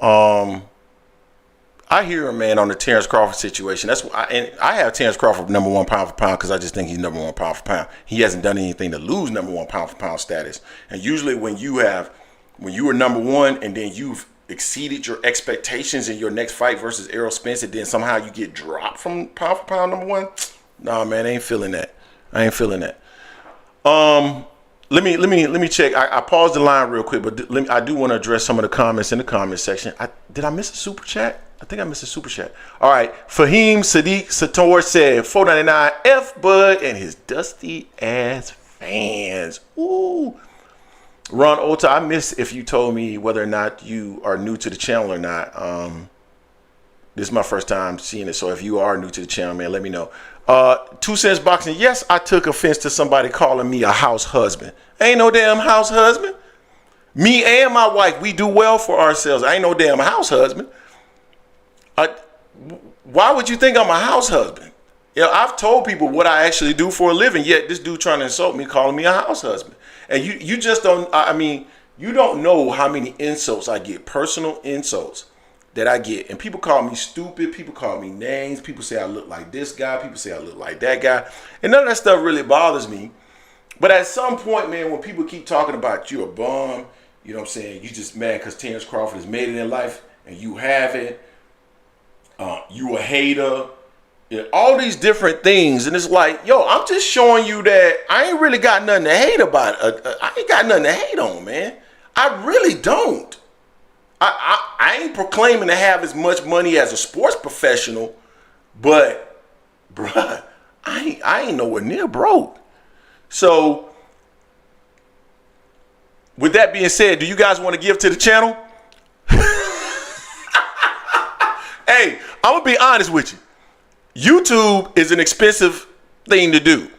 I hear him, man, on the Terence Crawford situation. That's why I have Terence Crawford #1 pound for pound, because I just think he's #1 pound for pound. He hasn't done anything to lose #1 pound for pound status. And usually when you are #1 and then you've exceeded your expectations in your next fight versus Errol Spence, and then somehow you get dropped from pound for pound #1, nah, man, I ain't feeling that. Let me check. I paused the line real quick, but I do want to address some of the comments in the comment section. Did I miss a super chat? I think I missed a super chat. All right. Fahim Sadiq Sator said $4.99 F Bud and his dusty ass fans. Ooh. Ron Ota, I miss if you told me whether or not you are new to the channel or not. This is my first time seeing it, so if you are new to the channel, man, let me know. 2 Cents Boxing. Yes, I took offense to somebody calling me a house husband. Ain't no damn house husband. Me and my wife, we do well for ourselves. I ain't no damn house husband. Why would you think I'm a house husband? I've told people what I actually do for a living, yet this dude trying to insult me, calling me a house husband. And you just don't, you don't know how many insults I get, personal insults that I get. And people call me stupid, people call me names, people say I look like this guy, people say I look like that guy. And none of that stuff really bothers me. But at some point, man, when people keep talking about you a bum, you know what I'm saying, you just mad because Terence Crawford has made it in life, and you have it. You a hater. Yeah, all these different things, and it's like, yo, I'm just showing you that I ain't really got nothing to hate about. I ain't got nothing to hate on, man. I really don't. I ain't proclaiming to have as much money as a sports professional, but, bruh, I ain't nowhere near broke. So, with that being said, do you guys want to give to the channel? Hey, I'm gonna be honest with you. YouTube is an expensive thing to do.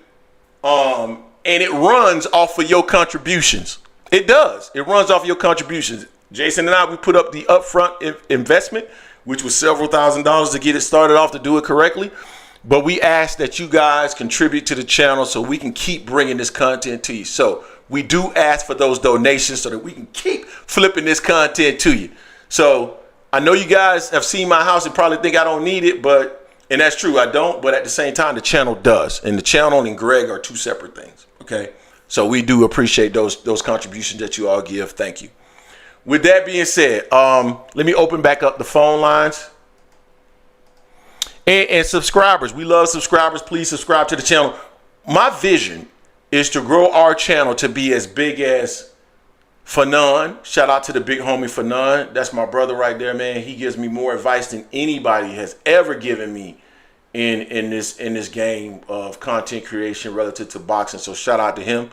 And it runs off of your contributions. It does. It runs off your contributions. Jason and I, we put up the upfront investment, which was several $1,000s to get it started off to do it correctly. But we ask that you guys contribute to the channel so we can keep bringing this content to you. So we do ask for those donations so that we can keep flipping this content to you. So I know you guys have seen my house and probably think I don't need it, and that's true, I don't, but at the same time, the channel does. And the channel and Greg are two separate things, okay? So we do appreciate those contributions that you all give. Thank you. With that being said, let me open back up the phone lines. And subscribers, we love subscribers. Please subscribe to the channel. My vision is to grow our channel to be as big as Fanon. Shout out to the big homie Fanon. That's my brother right there, man. He gives me more advice than anybody has ever given me in this game of content creation relative to boxing. So shout out to him.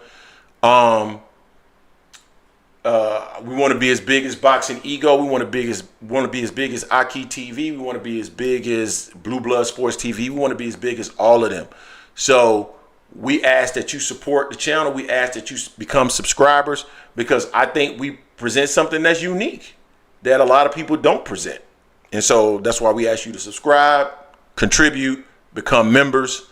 We want to be as big as Boxing Ego. We want to be as big as Aki TV. We want to be as big as Blue Blood Sports TV. We want to be as big as all of them. So we ask that you support the channel. We ask that you become subscribers, because I think we present something that's unique that a lot of people don't present. And so that's why we ask you to subscribe, contribute, become members.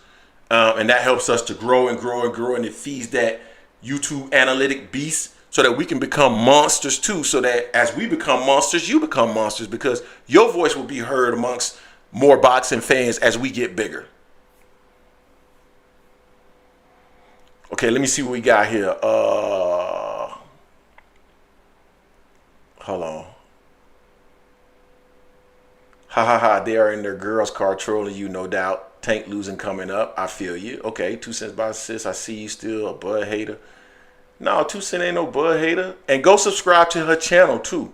And that helps us to grow and grow and grow. And it feeds that YouTube analytic beast so that we can become monsters too. So that as we become monsters, you become monsters, because your voice will be heard amongst more boxing fans as we get bigger. Okay, let me see what we got here. Hold on. Ha ha ha, they are in their girls' car trolling you, no doubt. Tank losing coming up. I feel you. Okay, 2 cents by sis. I see you still a Bud hater. No, 2 cent ain't no Bud hater. And go subscribe to her channel too.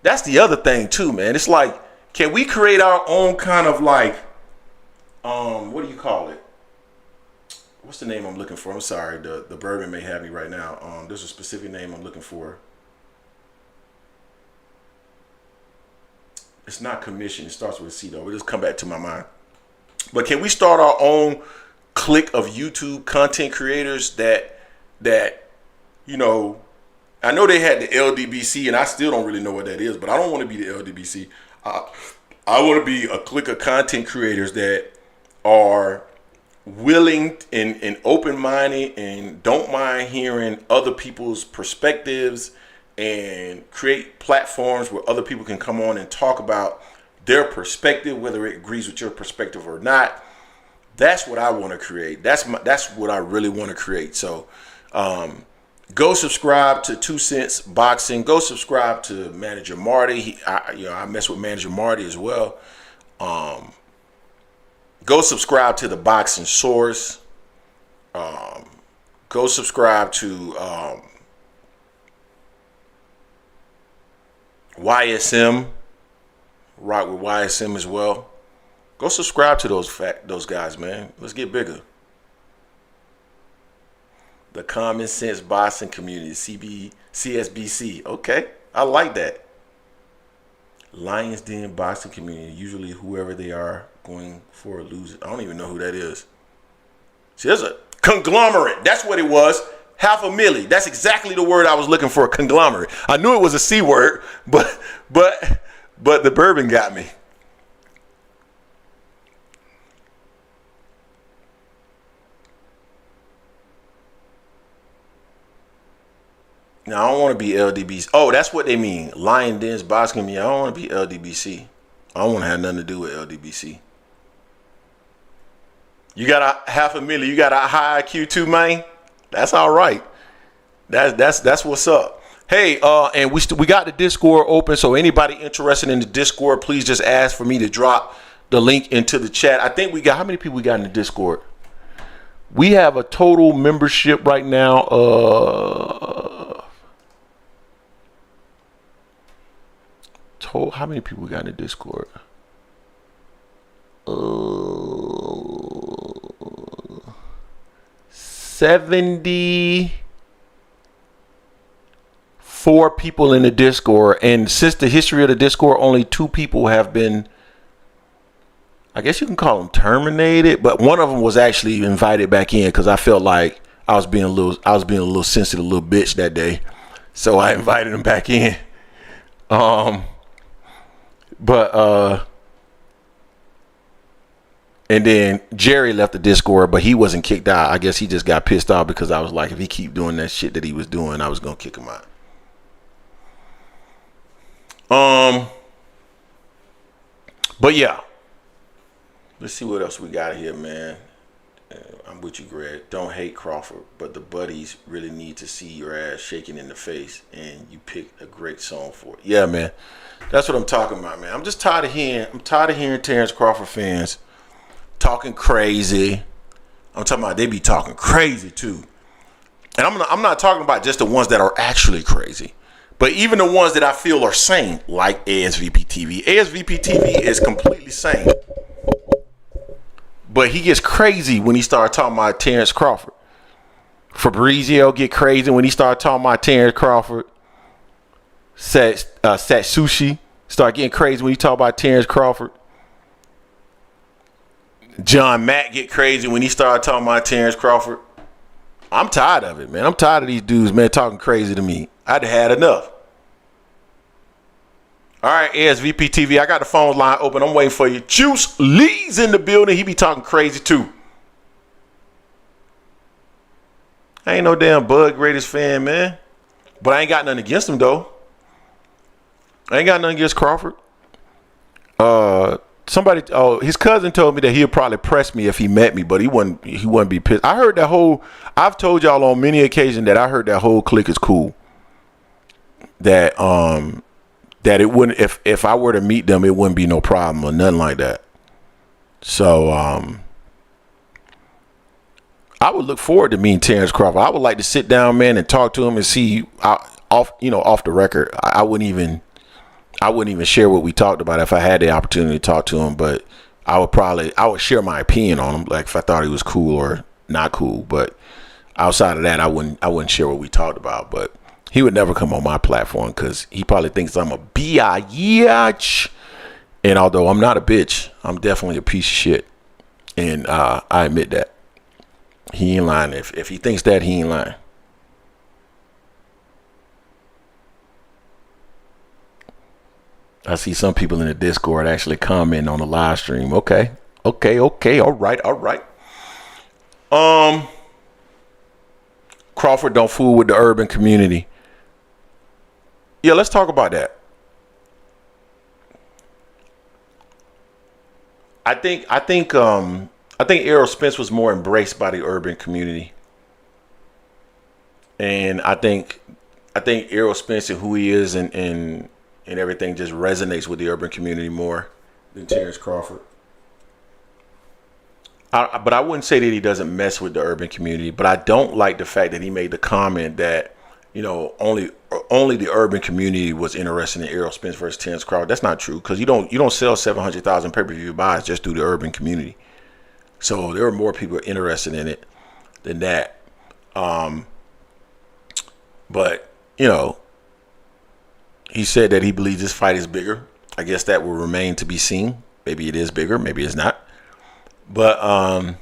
That's the other thing too, man. It's like, can we create our own kind of like, what do you call it? What's the name I'm looking for? I'm sorry, the bourbon may have me right now. There's a specific name I'm looking for. It's not commission. It starts with a C though. It'll just come back to my mind. But can we start our own clique of YouTube content creators that you know, I know they had the LDBC, and I still don't really know what that is, but I don't want to be the LDBC. I want to be a clique of content creators that are willing and open-minded and don't mind hearing other people's perspectives, and create platforms where other people can come on and talk about their perspective, whether it agrees with your perspective or not. That's what I want to create. That's what I really want to create. So go subscribe to 2 Cents Boxing. Go subscribe to Manager Marty. I mess with Manager Marty as well. Go subscribe to the Boxing Source. Go subscribe to YSM. Rock with YSM as well. Go subscribe to those guys, man. Let's get bigger. The Common Sense Boxing Community, CSBC. Okay, I like that. Lions Den Boxing Community. Usually whoever they are going for or losing. I don't even know who that is. See, there's a conglomerate. That's what it was. $500,000. That's exactly the word I was looking for, conglomerate. I knew it was a C word, but the bourbon got me. Now, I don't want to be LDBC. Oh, that's what they mean. Lion Den's Boxing me. I don't want to be LDBC. I don't want to have nothing to do with LDBC. You got a $500,000. You got a high IQ too, man. That's all right. That's what's up. Hey, and we got the Discord open, so anybody interested in the Discord, please just ask for me to drop the link into the chat. I think we got, how many people we got in the Discord? We have a total membership right now. How many people we got in the Discord? 74 people in the Discord, and since the history of the Discord, only 2 people have been, I guess you can call them terminated, but one of them was actually invited back in because I felt like I was being a little sensitive, little bitch that day, so I invited him back in. And then Jerry left the Discord, but he wasn't kicked out. I guess he just got pissed off because I was like, if he keep doing that shit that he was doing, I was gonna kick him out. But yeah, let's see what else we got here, man. I'm with you, Greg. Don't hate Crawford, but the buddies really need to see your ass shaking in the face, and you picked a great song for it. Yeah, man, that's what I'm talking about, man. I'm just tired of hearing Terence Crawford fans talking crazy. I'm talking about they be talking crazy too, and I'm not talking about just the ones that are actually crazy, but even the ones that I feel are sane, like ASVP TV. ASVP TV is completely sane. But he gets crazy when he starts talking about Terence Crawford. Fabrizio get crazy when he starts talking about Terence Crawford. Sushi start getting crazy when he talk about Terence Crawford. John Mack get crazy when he started talking about Terence Crawford. I'm tired of it, man. I'm tired of these dudes, man, talking crazy to me. I'd had enough. All right, ASVP TV, I got the phone line open. I'm waiting for you. Juice Lee's in the building. He be talking crazy too. I ain't no damn Bud greatest fan, man. But I ain't got nothing against him, though. I ain't got nothing against Crawford. His cousin told me that he'd probably press me if he met me, but he wouldn't be pissed. I've told y'all on many occasions that I heard that whole clique is cool. That it wouldn't, if I were to meet them, it wouldn't be no problem or nothing like that. So I would look forward to meeting Terence Crawford. I would like to sit down, man, and talk to him and see off the record. I wouldn't even share what we talked about if I had the opportunity to talk to him, but I would share my opinion on him, like if I thought he was cool or not cool. But outside of that, I wouldn't share what we talked about. But he would never come on my platform because he probably thinks I'm a bitch. And although I'm not a bitch, I'm definitely a piece of shit. And I admit that. He ain't lying. If he thinks that, he ain't lying. I see some people in the Discord actually commenting on the live stream. Okay. All right. Crawford don't fool with the urban community. Yeah, let's talk about that. I think Errol Spence was more embraced by the urban community, and I think Errol Spence and who he is and everything just resonates with the urban community more than Terence Crawford. But I wouldn't say that he doesn't mess with the urban community. But I don't like the fact that he made the comment that only the urban community was interested in Errol Spence versus Terence Crawford. That's not true, because you don't sell 700,000 pay-per-view buys just through the urban community. So there are more people interested in it than that. But he said that he believes this fight is bigger. I guess that will remain to be seen. Maybe it is bigger, maybe it's not. But at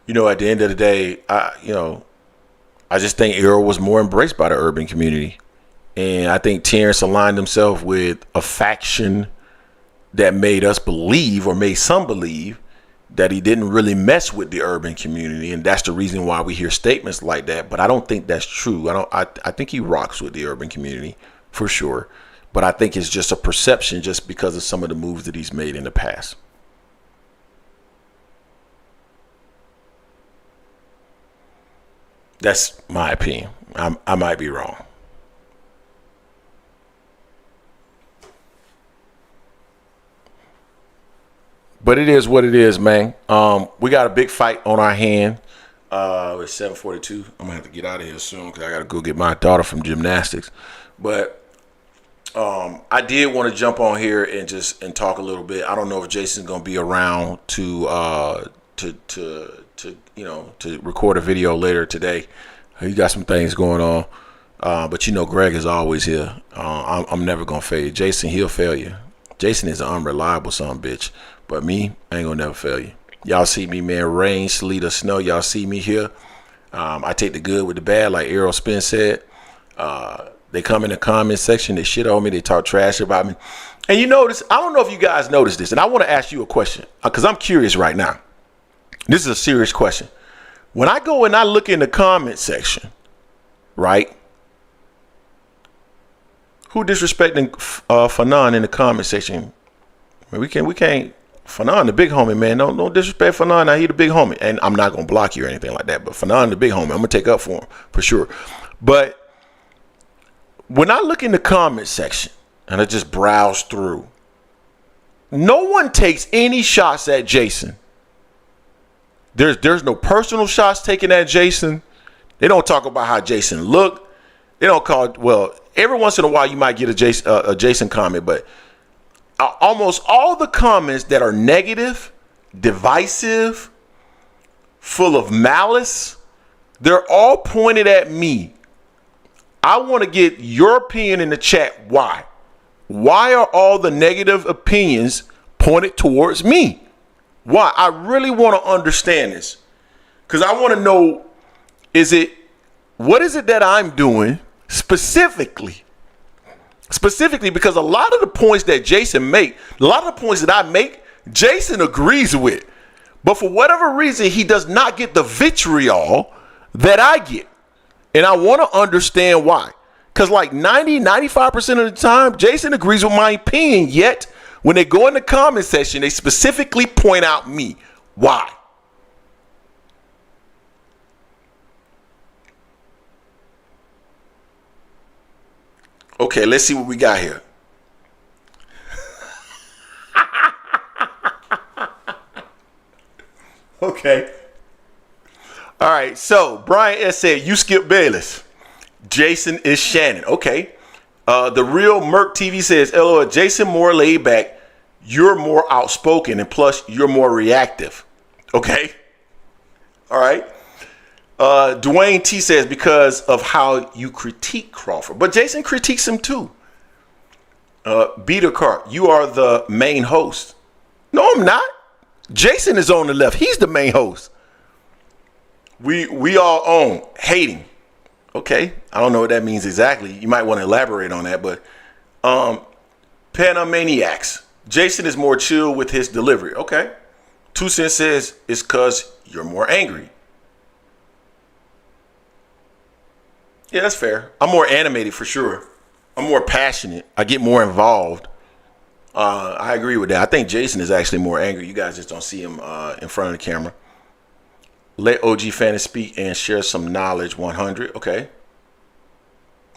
the end of the day, I just think Errol was more embraced by the urban community. And I think Terence aligned himself with a faction that made us believe, or made some believe, that he didn't really mess with the urban community. And that's the reason why we hear statements like that. But I don't think that's true. I think he rocks with the urban community for sure. But I think it's just a perception just because of some of the moves that he's made in the past. That's my opinion. I might be wrong. But it is what it is, man. We got a big fight on our hand. It's 7:42. I'm gonna have to get out of here soon because I gotta go get my daughter from gymnastics. But I did want to jump on here and talk a little bit. I don't know if Jason's gonna be around to record a video later today. He got some things going on. But Greg is always here. I'm never gonna fail you. Jason, he'll fail you. Jason is an unreliable son of a bitch. But me, I ain't gonna never fail you. Y'all see me, man. Rain, sleet, or snow. Y'all see me here. I take the good with the bad, like Errol Spence said. They come in the comment section. They shit on me. They talk trash about me. And you notice, I don't know if you guys noticed this, and I want to ask you a question because I'm curious right now. This is a serious question. When I go and I look in the comment section, right? Who disrespecting Fanon in the comment section? I mean, we can't. Fanon, the big homie, man. Don't disrespect Fanon. Now he the big homie, and I'm not gonna block you or anything like that. But Fanon, the big homie, I'm gonna take up for him for sure. But when I look in the comment section and I just browse through, no one takes any shots at Jason. There's no personal shots taken at Jason. They don't talk about how Jason looked. They don't call it. Well, every once in a while you might get a Jason comment, but almost all the comments that are negative, divisive, full of malice, they're all pointed at me. I want to get your opinion in the chat. Why? Why are all the negative opinions pointed towards me? Why? I really want to understand this because I want to know, what is it that I'm doing specifically because a lot of the points that Jason make, a lot of the points that I make, Jason agrees with. But for whatever reason, he does not get the vitriol that I get. And I want to understand why. Because like 95% of the time, Jason agrees with my opinion. Yet, when they go in the comment section, they specifically point out me. Why? Okay, let's see what we got here. Okay. All right, so Brian S. said, you skip Bayless. Jason is Shannon. Okay. The real Merc TV says, LOL, Jason more laid back. You're more outspoken, and plus you're more reactive. Okay. All right. Dwayne T says, because of how you critique Crawford. But Jason critiques him too. Beater Cart, you are the main host. No, I'm not. Jason is on the left. He's the main host. We all own hating. Okay. I don't know what that means exactly. You might want to elaborate on that, but Panamaniacs. Jason is more chill with his delivery. Okay. 2 Cents says it's because you're more angry. Yeah, that's fair. I'm more animated for sure. I'm more passionate. I get more involved. I agree with that. I think Jason is actually more angry. You guys just don't see him in front of the camera. Let OG Fannin speak and share some knowledge. 100. Okay.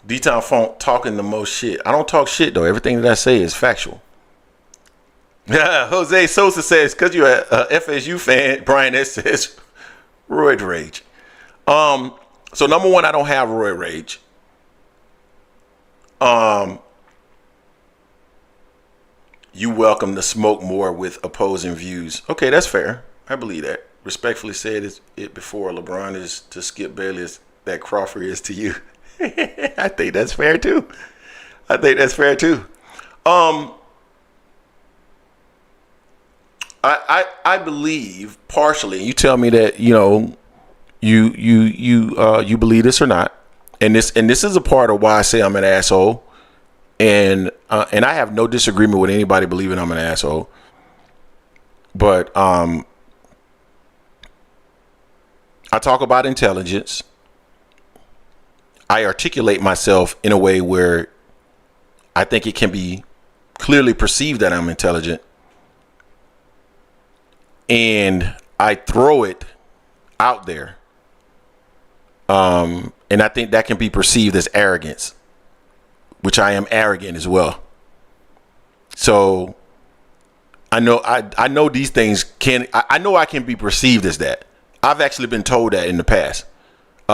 D-Town Font talking the most shit. I don't talk shit though. Everything that I say is factual. Jose Sosa says, because you're a FSU fan, Brian S. says, roid rage. So number one, I don't have roid rage. You welcome to smoke more with opposing views. Okay, that's fair. I believe that. Respectfully said it before. LeBron is to Skip Bayless that Crawford is to you. I think that's fair too. I believe partially. You tell me that you believe this or not, and this is a part of why I say I'm an asshole, and I have no disagreement with anybody believing I'm an asshole, but I talk about intelligence. I articulate myself in a way where I think it can be clearly perceived that I'm intelligent, and I throw it out there. And I think that can be perceived as arrogance, which I am arrogant as well. So I know these things I know I can be perceived as that. I've actually been told that in the past,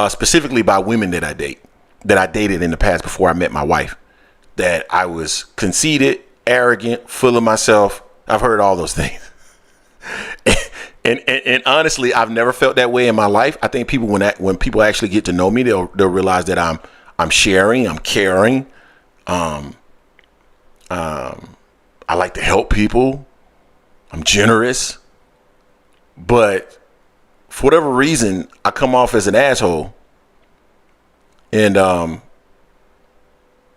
specifically by women that I dated in the past before I met my wife, that I was conceited, arrogant, full of myself. I've heard all those things. And honestly, I've never felt that way in my life. I think people, when people actually get to know me, they'll realize that I'm sharing, I'm caring. I like to help people. I'm generous. But for whatever reason, I come off as an asshole. And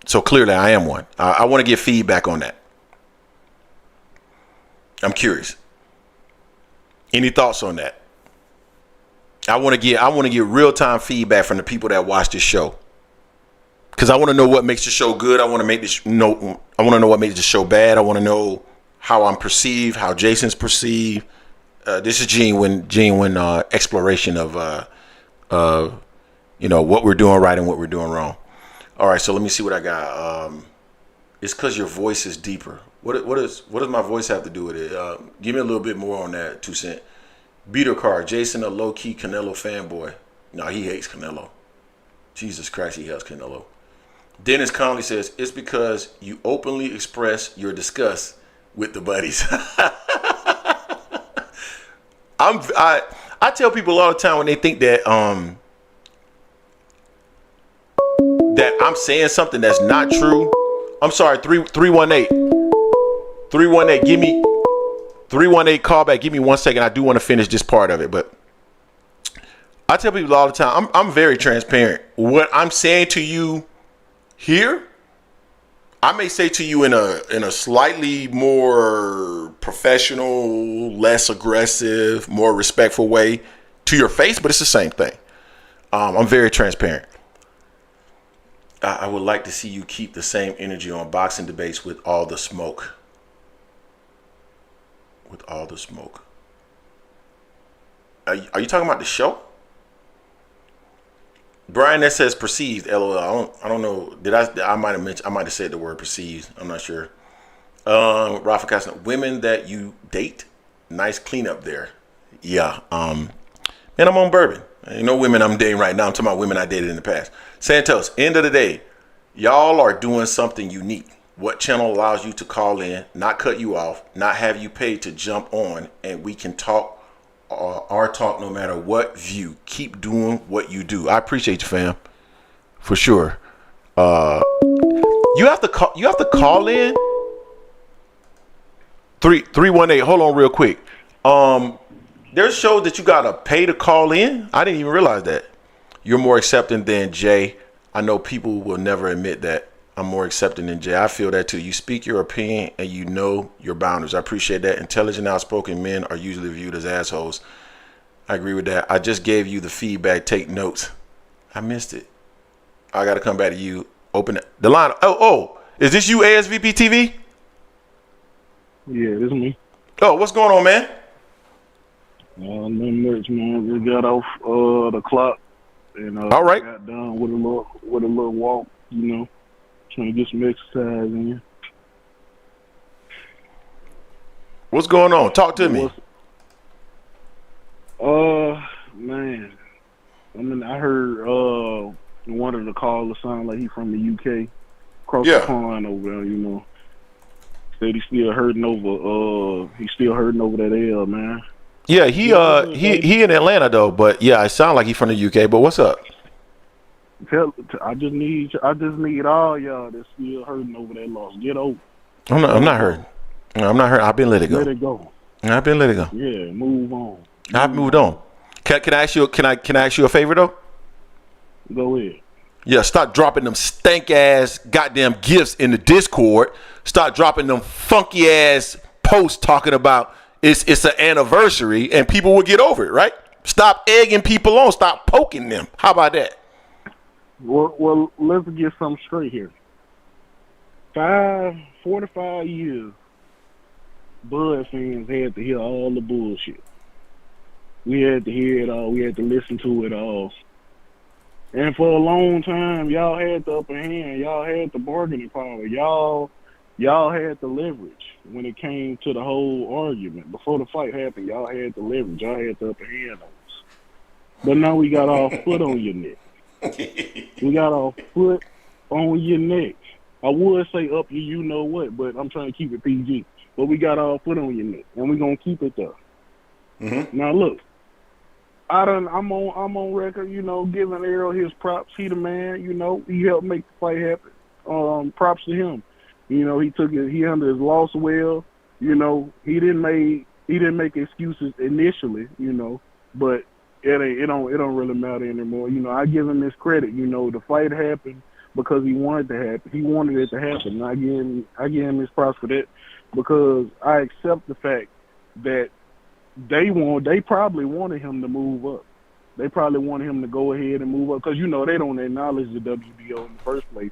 so clearly I am one. I want to get feedback on that. I'm curious. Any thoughts on that? I want to get real-time feedback from the people that watch this show. Because I want to know what makes the show good. I want to know what makes the show bad. I want to know how I'm perceived, how Jason's perceived. This is genuine exploration of what we're doing right and what we're doing wrong. All right, so let me see what I got. It's because your voice is deeper. What does my voice have to do with it? Give me a little bit more on that, 2 cent. Beater card. Jason, a low-key Canelo fanboy. No, he hates Canelo. Jesus Christ, he hates Canelo. Dennis Conley says, it's because you openly express your disgust with the buddies. I tell people all the time when they think that that I'm saying something that's not true. I'm sorry, 318. Give me 318 call back. Give me 1 second. I do want to finish this part of it, but I tell people all the time, I'm very transparent. What I'm saying to you here, I may say to you in a slightly more professional, less aggressive, more respectful way to your face, but it's the same thing. I'm very transparent. I would like to see you keep the same energy on boxing debates with all the smoke. With all the smoke. Are you talking about the show? Brian, that says perceived. LOL. I don't know. I might have said the word perceived. I'm not sure. Rafa Castro, women that you date, nice cleanup there. Yeah. Man, I'm on bourbon. Ain't no women I'm dating right now. I'm talking about women I dated in the past. Santos, end of the day, y'all are doing something unique. What channel allows you to call in, not cut you off, not have you paid to jump on, and we can talk our talk no matter what view. Keep doing what you do. I appreciate you, fam. For sure. You have to call in. 318. Hold on real quick. There's shows that you gotta pay to call in. I didn't even realize that. You're more accepting than Jay. I know people will never admit that. I'm more accepting than Jay. I feel that too. You speak your opinion and you know your boundaries. I appreciate that. Intelligent, outspoken men are usually viewed as assholes. I agree with that. I just gave you the feedback. Take notes. I missed it. I got to come back to you. Open the line. Oh, is this you, ASVP TV? Yeah, this is me. Oh, what's going on, man? Nothing much, man. Just got off the clock and all right. Got done with a little walk, trying to get some exercise in. What's going on? Talk to me. Man, I heard one of the callers sound like he from the UK, across the pond over there, Said he's still hurting over that L, man. Yeah, he in Atlanta though, but yeah, it sounds like he's from the UK. But what's up? I just need all y'all that's still hurting over that loss. Get over. I'm not hurting. I'm not hurting. I've been let it go. Let it go. I've been let it go. Yeah, move on. I've moved on. Can I ask you? Can I ask you a favor though? Go ahead. Yeah, stop dropping them stank ass goddamn gifts in the Discord. Stop dropping them funky ass posts talking about it's an anniversary and people will get over it, right? Stop egging people on. Stop poking them. How about that? Well, let's get something straight here. 4 to 5 years, Bud fans had to hear all the bullshit. We had to hear it all. We had to listen to it all. And for a long time, y'all had the upper hand. Y'all had the bargaining power. Y'all had the leverage when it came to the whole argument. Before the fight happened, y'all had the leverage. Y'all had the upper hand on us. But now we got our foot on your neck. We got our foot on your neck. I would say up you know what, but I'm trying to keep it PG. But we got our foot on your neck, and we're going to keep it there. Mm-hmm. Now, look. I'm on record, you know, giving Errol his props. He the man, you know. He helped make the fight happen. Props to him. You know, he handled his loss well. You know, he didn't make excuses initially, you know, but it don't really matter anymore. You know, I give him his credit. You know, the fight happened because he wanted to happen. He wanted it to happen. And I give him his props for that because I accept the fact that they probably wanted him to move up. They probably wanted him to go ahead and move up because, you know, they don't acknowledge the WBO in the first place.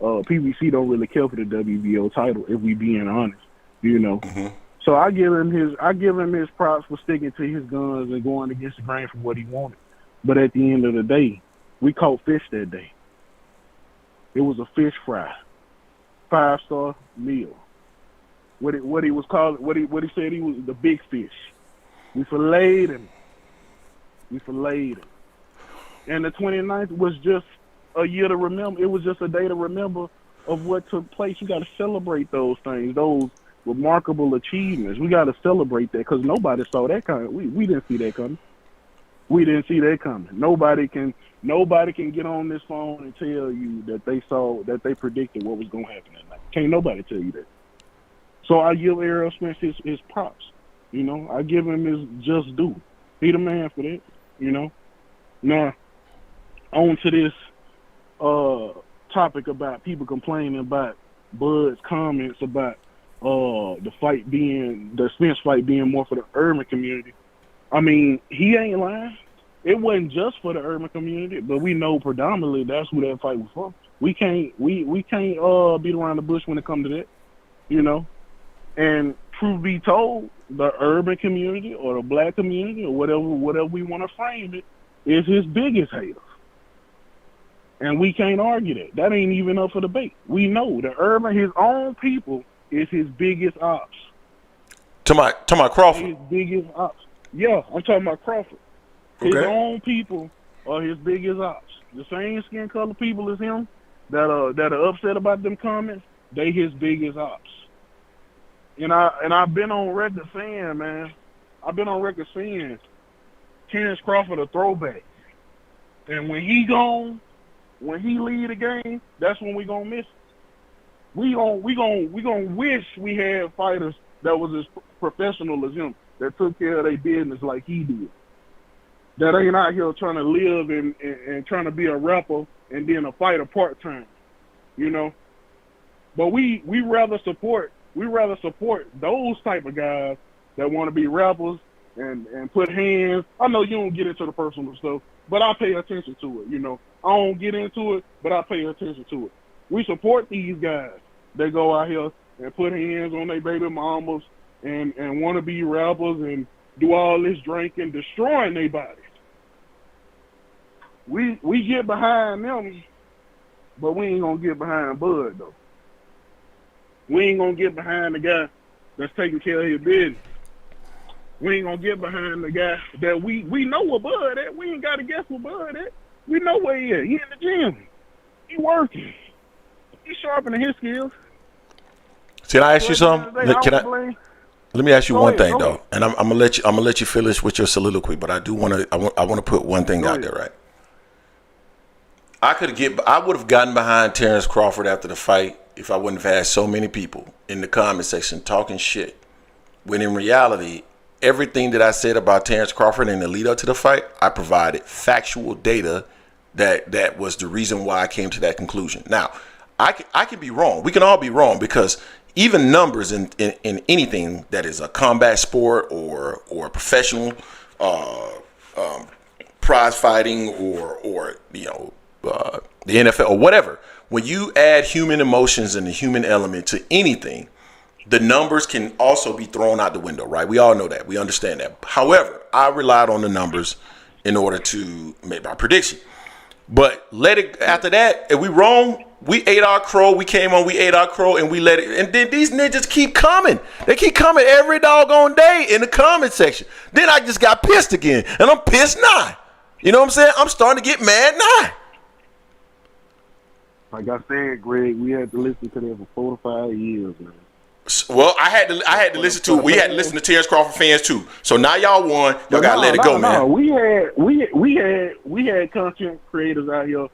PBC don't really care for the WBO title, if we being honest, you know. Mm-hmm. So I give him his props for sticking to his guns and going against the grain for what he wanted. But at the end of the day, we caught fish that day. It was a fish fry, 5-star meal. What he was called, what he said he was the big fish. We filleted him. And the 29th was just a year to remember. It was just a day to remember of what took place. You got to celebrate those things, those remarkable achievements. We got to celebrate that because nobody saw that coming. We didn't see that coming. We didn't see that coming. Nobody can get on this phone and tell you that they predicted what was going to happen that night. Can't nobody tell you that. So I give Errol Spence his props. You know, I give him his just due. He the man for that, you know. Now, on to this topic about people complaining about Bud's comments about the Spence fight being more for the urban community. I mean, he ain't lying. It wasn't just for the urban community, but we know predominantly that's who that fight was for. We can't beat around the bush when it comes to that, you know. And truth be told, the urban community or the black community or whatever we want to frame it is his biggest haters. And we can't argue that. That ain't even up for debate. We know the urban, his own people, is his biggest ops. To my Crawford. His biggest ops. Yeah, I'm talking about Crawford. His own people are his biggest ops. The same skin color people as him that are upset about them comments, they his biggest ops. And I've been on record saying, man, Terence Crawford a throwback. And when he gone, when he leave the game, that's when we gonna miss it. We gonna wish we had fighters that was as professional as him, that took care of their business like he did. That ain't out here trying to live and trying to be a rapper and then a fighter part-time, you know. But we rather support those type of guys that want to be rappers and put hands. I know you don't get into the personal stuff, but I pay attention to it, you know. I don't get into it, but I pay attention to it. We support these guys that go out here and put hands on their baby mamas and want to be rappers and do all this drinking, destroying their bodies. We get behind them, but we ain't going to get behind Bud, though. We ain't going to get behind the guy that's taking care of his business. We ain't going to get behind the guy that we know where Bud at. We ain't got to guess where Bud at. We know where he at. He in the gym. He working. He sharpening his skills. Can I ask you something? Let me ask you one thing though, and I'm gonna let you finish with your soliloquy, but I want to put one thing out there, right? I would have gotten behind Terence Crawford after the fight if I wouldn't have had so many people in the comment section talking shit. When in reality, everything that I said about Terence Crawford in the lead up to the fight, I provided factual data that was the reason why I came to that conclusion. Now, I can be wrong. We can all be wrong because even numbers in anything that is a combat sport or professional prize fighting or you know the NFL or whatever, when you add human emotions and the human element to anything, the numbers can also be thrown out the window, right? We all know that. We understand that. However, I relied on the numbers in order to make my prediction. But let it after that. If we wrong, we ate our crow. We came on, we ate our crow, and we let it. And then these ninjas keep coming. They keep coming every doggone day in the comment section. Then I just got pissed again, and I'm pissed now. You know what I'm saying? I'm starting to get mad now. Like I said, Greg, we had to listen to that for 4 to 5 years, man. Well, I had to listen to. We had to listen to Terence Crawford fans too. So now y'all won. Y'all gotta let it go, man. We had content creators out here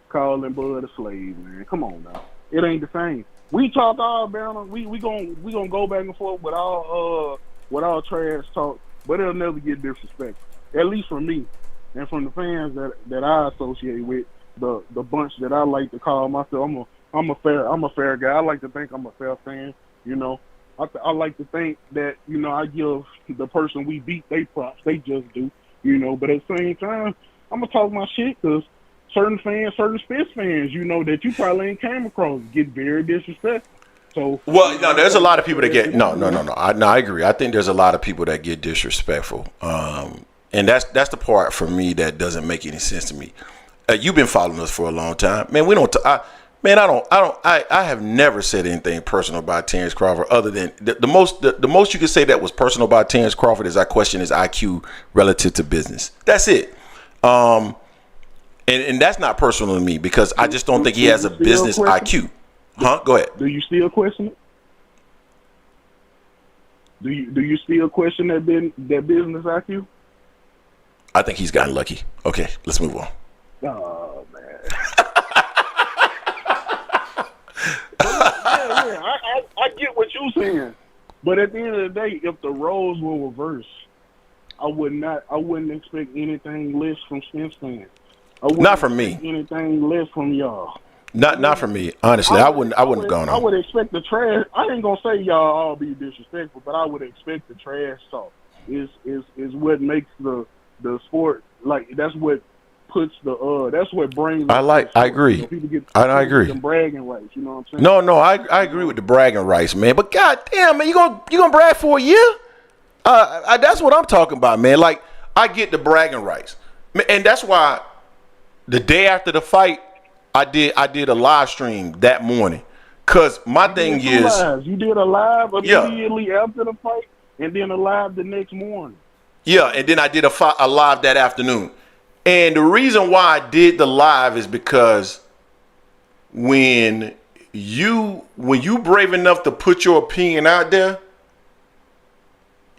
calling Bud a slave, man. Come on now, it ain't the same. We talk all about we gonna go back and forth with all trash talk, but it'll never get disrespectful. At least from me and from the fans that I associate with, the bunch that I like to call myself. I'm a fair guy. I like to think I'm a fair fan. You know, I like to think that, you know, I give the person we beat they props. They just do, you know. But at the same time, I'm going to talk my shit because certain Spitz fans, you know, that you probably ain't came across get very disrespectful. So, well, no, there's a lot of people that get no. I agree. I think there's a lot of people that get disrespectful, and that's the part for me that doesn't make any sense to me. You've been following us for a long time, man. We don't. I have never said anything personal about Terence Crawford other than the most you could say that was personal about Terence Crawford is I question his IQ relative to business. That's it. And that's not personal to me because I just don't think he has a business IQ. Huh? Go ahead. Do you still question it? Do you still question that business IQ? I think he's gotten lucky. Okay, let's move on. Oh man. I get what you're saying, but at the end of the day, if the roles were reversed, I wouldn't expect anything less from Spence fans. Not from me. Anything less from y'all. Not from me. Honestly, I wouldn't have gone on. I would expect the trash. I ain't gonna say y'all all be disrespectful, but I would expect the trash talk is what makes the sport like. That's what puts that's what brings. I agree. I agree. Some bragging rights, you know what I'm No, saying? I agree with the bragging rights, man. But goddamn, man, you gonna brag for a year? That's what I'm talking about, man. Like I get the bragging rights, and that's why the day after the fight, I did a live stream that morning. Cause my thing is, you did a live immediately after the fight, and then a live the next morning. Yeah, and then I did a live that afternoon. And the reason why I did the live is because when you brave enough to put your opinion out there,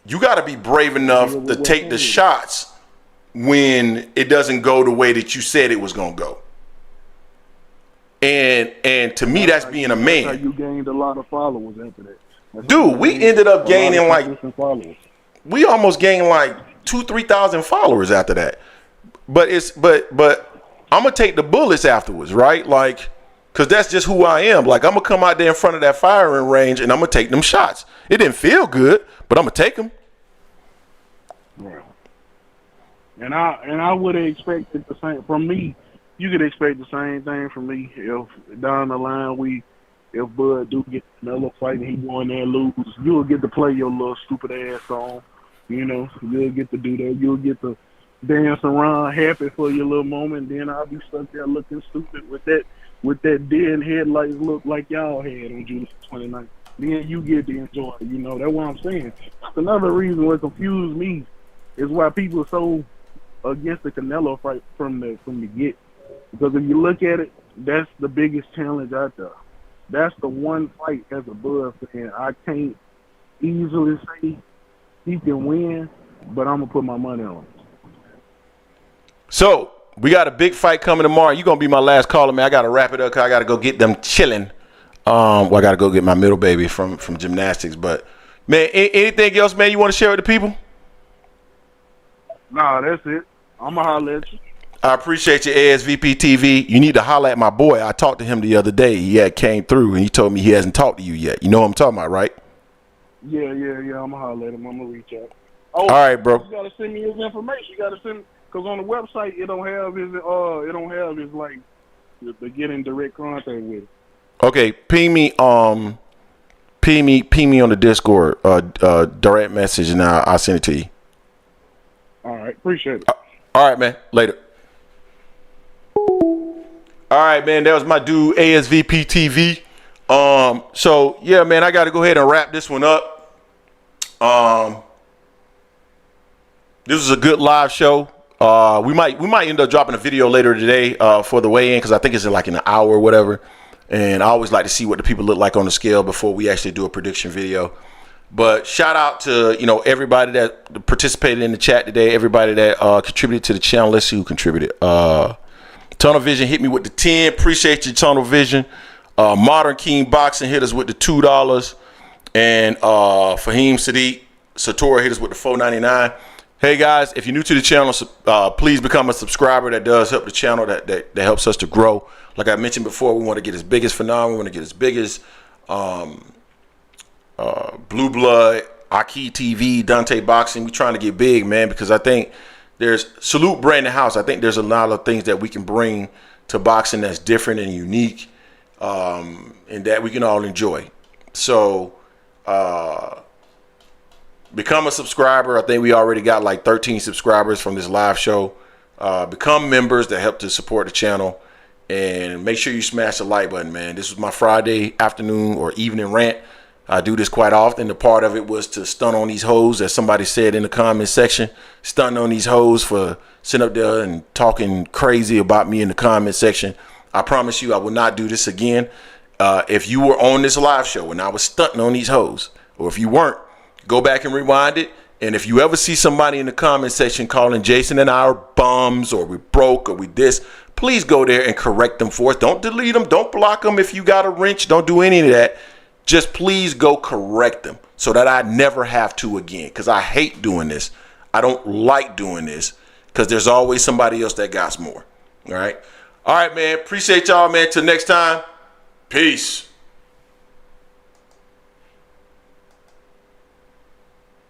you got to be brave enough to take the shots when it doesn't go the way that you said it was going to go. And to me, that's being a man. That's how you gained a lot of followers after that. Dude, we ended up gaining we almost gained like 2,000-3,000 followers after that. But I'm gonna take the bullets afterwards, right? Like, cause that's just who I am. Like, I'm gonna come out there in front of that firing range and I'm gonna take them shots. It didn't feel good, but I'm gonna take them. Right. And I would have expected the same from me. You could expect the same thing from me if down the line if Bud do get another fight and he go in there and lose, you'll get to play your little stupid ass song. You know, you'll get to do that. You'll get to dance around happy for your little moment, then I'll be stuck there looking stupid with that dead headlights look like y'all had on June 29th. Then you get to enjoy it, you know. That's what I'm saying. Another reason what confused me is why people are so against the Canelo fight from the get. Because if you look at it, that's the biggest challenge out there. That's the one fight as a Bud fan I can't easily say he can win, but I'm gonna put my money on it. So we got a big fight coming tomorrow. You're gonna be my last caller, man. I gotta wrap it up because I gotta go get them chilling. I gotta go get my middle baby from gymnastics. But man, anything else, man, you want to share with the people? Nah, that's it. I'ma holler at you. I appreciate you, ASVP TV. You need to holler at my boy. I talked to him the other day. He had came through and he told me he hasn't talked to you yet. You know what I'm talking about, right? Yeah. I'ma holler at him. I'ma reach out. Oh, all right, bro. You gotta send me his information. You gotta send. Because on the website, it don't have his like to get in direct contact with. Okay, ping me on the Discord, direct message, and I'll send it to you. All right, appreciate it. All right, man. Later. All right, man. That was my dude, ASVP TV. So yeah, man, I got to go ahead and wrap this one up. This was a good live show. We might end up dropping a video later today for the weigh-in because I think it's in like an hour or whatever. And I always like to see what the people look like on the scale before we actually do a prediction video. But shout out to everybody that participated in the chat today, everybody that contributed to the channel. Let's see who contributed. Tunnel Vision hit me with the 10. Appreciate you, Tunnel Vision. Modern King Boxing hit us with the $2, and Fahim Sadiq Satora hit us with the $4.99. Hey guys, if you're new to the channel, please become a subscriber. That does help the channel. That helps us to grow. Like I mentioned before, we want to get as big as Phenomenal. We want to get as big as Blue Blood, Aki TV, Dante Boxing. We're trying to get big, man, because I think there's Salute Brandon House. I think there's a lot of things that we can bring to boxing that's different and unique, and that we can all enjoy. So become a subscriber. I think we already got like 13 subscribers from this live show. Become members that help to support the channel, and make sure you smash the like button, man. This was my Friday afternoon or evening rant. I do this quite often. The part of it was to stun on these hoes, as somebody said in the comment section. Stun on these hoes for sitting up there and talking crazy about me in the comment section. I promise you I will not do this again. If you were on this live show and I was stunting on these hoes, or if you weren't, go back and rewind it. And if you ever see somebody in the comment section calling Jason and I are bums, or we broke, or we this, please go there and correct them for us. Don't delete them. Don't block them if you got a wrench. Don't do any of that. Just please go correct them so that I never have to again, because I hate doing this. I don't like doing this because there's always somebody else that got more. All right, man. Appreciate y'all, man. Till next time. Peace.